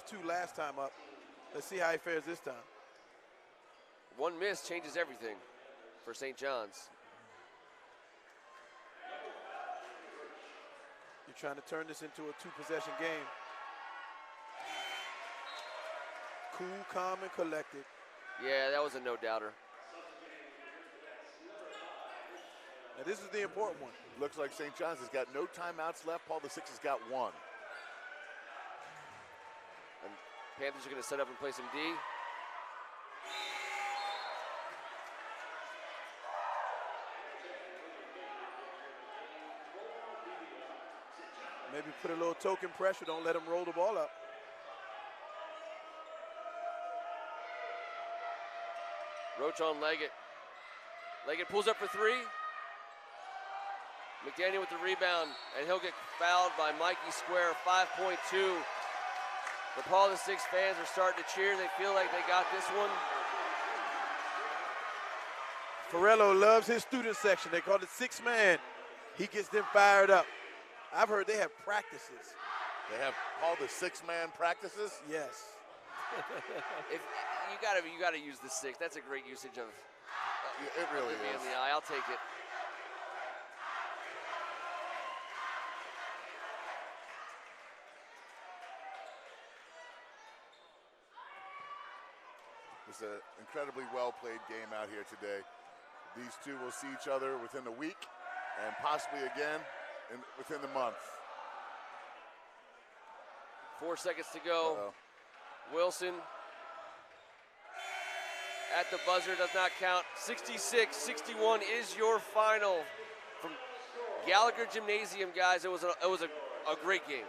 2 last time up. Let's see how he fares this time. One miss changes everything for St. John's. You're trying to turn this into a 2-possession game. Cool, calm, and collected. Yeah, that was a no-doubter. Now this is the important one. Looks like St. John's has got no timeouts left. Paul VI has got 1. And Panthers are going to set up and play some D. Maybe put a little token pressure. Don't let him roll the ball up. Roach on Leggett. Leggett pulls up for 3. McDaniel with the rebound, and he'll get fouled by Mikey Square, 5.2. The Paul VI fans are starting to cheer. They feel like they got this one. Farello loves his student section. They call it 6-man. He gets them fired up. I've heard they have practices. They have all the 6-man practices? Yes. If you gotta use the 6. That's a great usage of It really me is. in the eye. I'll take it. It's an incredibly well-played game out here today. These two will see each other within the week and possibly again within the month. 4 seconds to go. Wilson at the buzzer, does not count. 66-61 is your final from Gallagher Gymnasium, guys. It was a great game.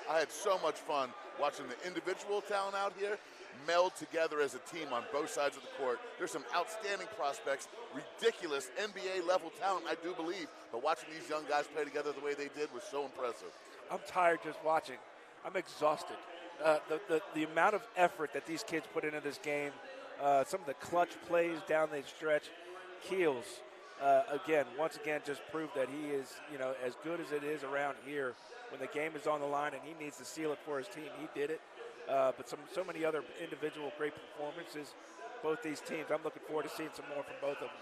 I had so much fun watching the individual talent out here meld together as a team on both sides of the court. There's some outstanding prospects, ridiculous NBA level talent, I do believe, but watching these young guys play together the way they did was so impressive. I'm tired just watching. I'm exhausted. The amount of effort that these kids put into this game, some of the clutch plays down the stretch, Keels, once again, just proved that he is, as good as it is around here. When the game is on the line and he needs to seal it for his team, he did it. But so many other individual great performances, both these teams. I'm looking forward to seeing some more from both of them.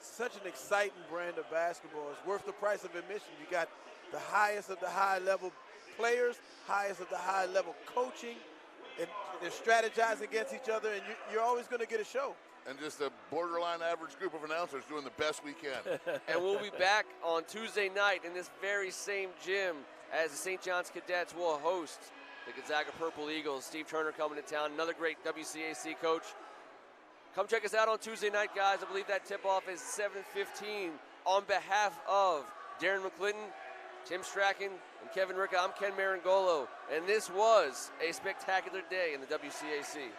Such an exciting brand of basketball. It's worth the price of admission. You got the highest of the high-level players, highest of the high-level coaching, and they're strategizing against each other, and you're always going to get a show. And just a borderline average group of announcers doing the best we can. And we'll be back on Tuesday night in this very same gym as the St. John's Cadets will host the Gonzaga Purple Eagles. Steve Turner coming to town, another great WCAC coach. Come check us out on Tuesday night, guys. I believe that tip-off is 7:15. On behalf of Darren McClinton, Tim Strachan, and Kevin Ricca, I'm Ken Marangolo, and this was a spectacular day in the WCAC.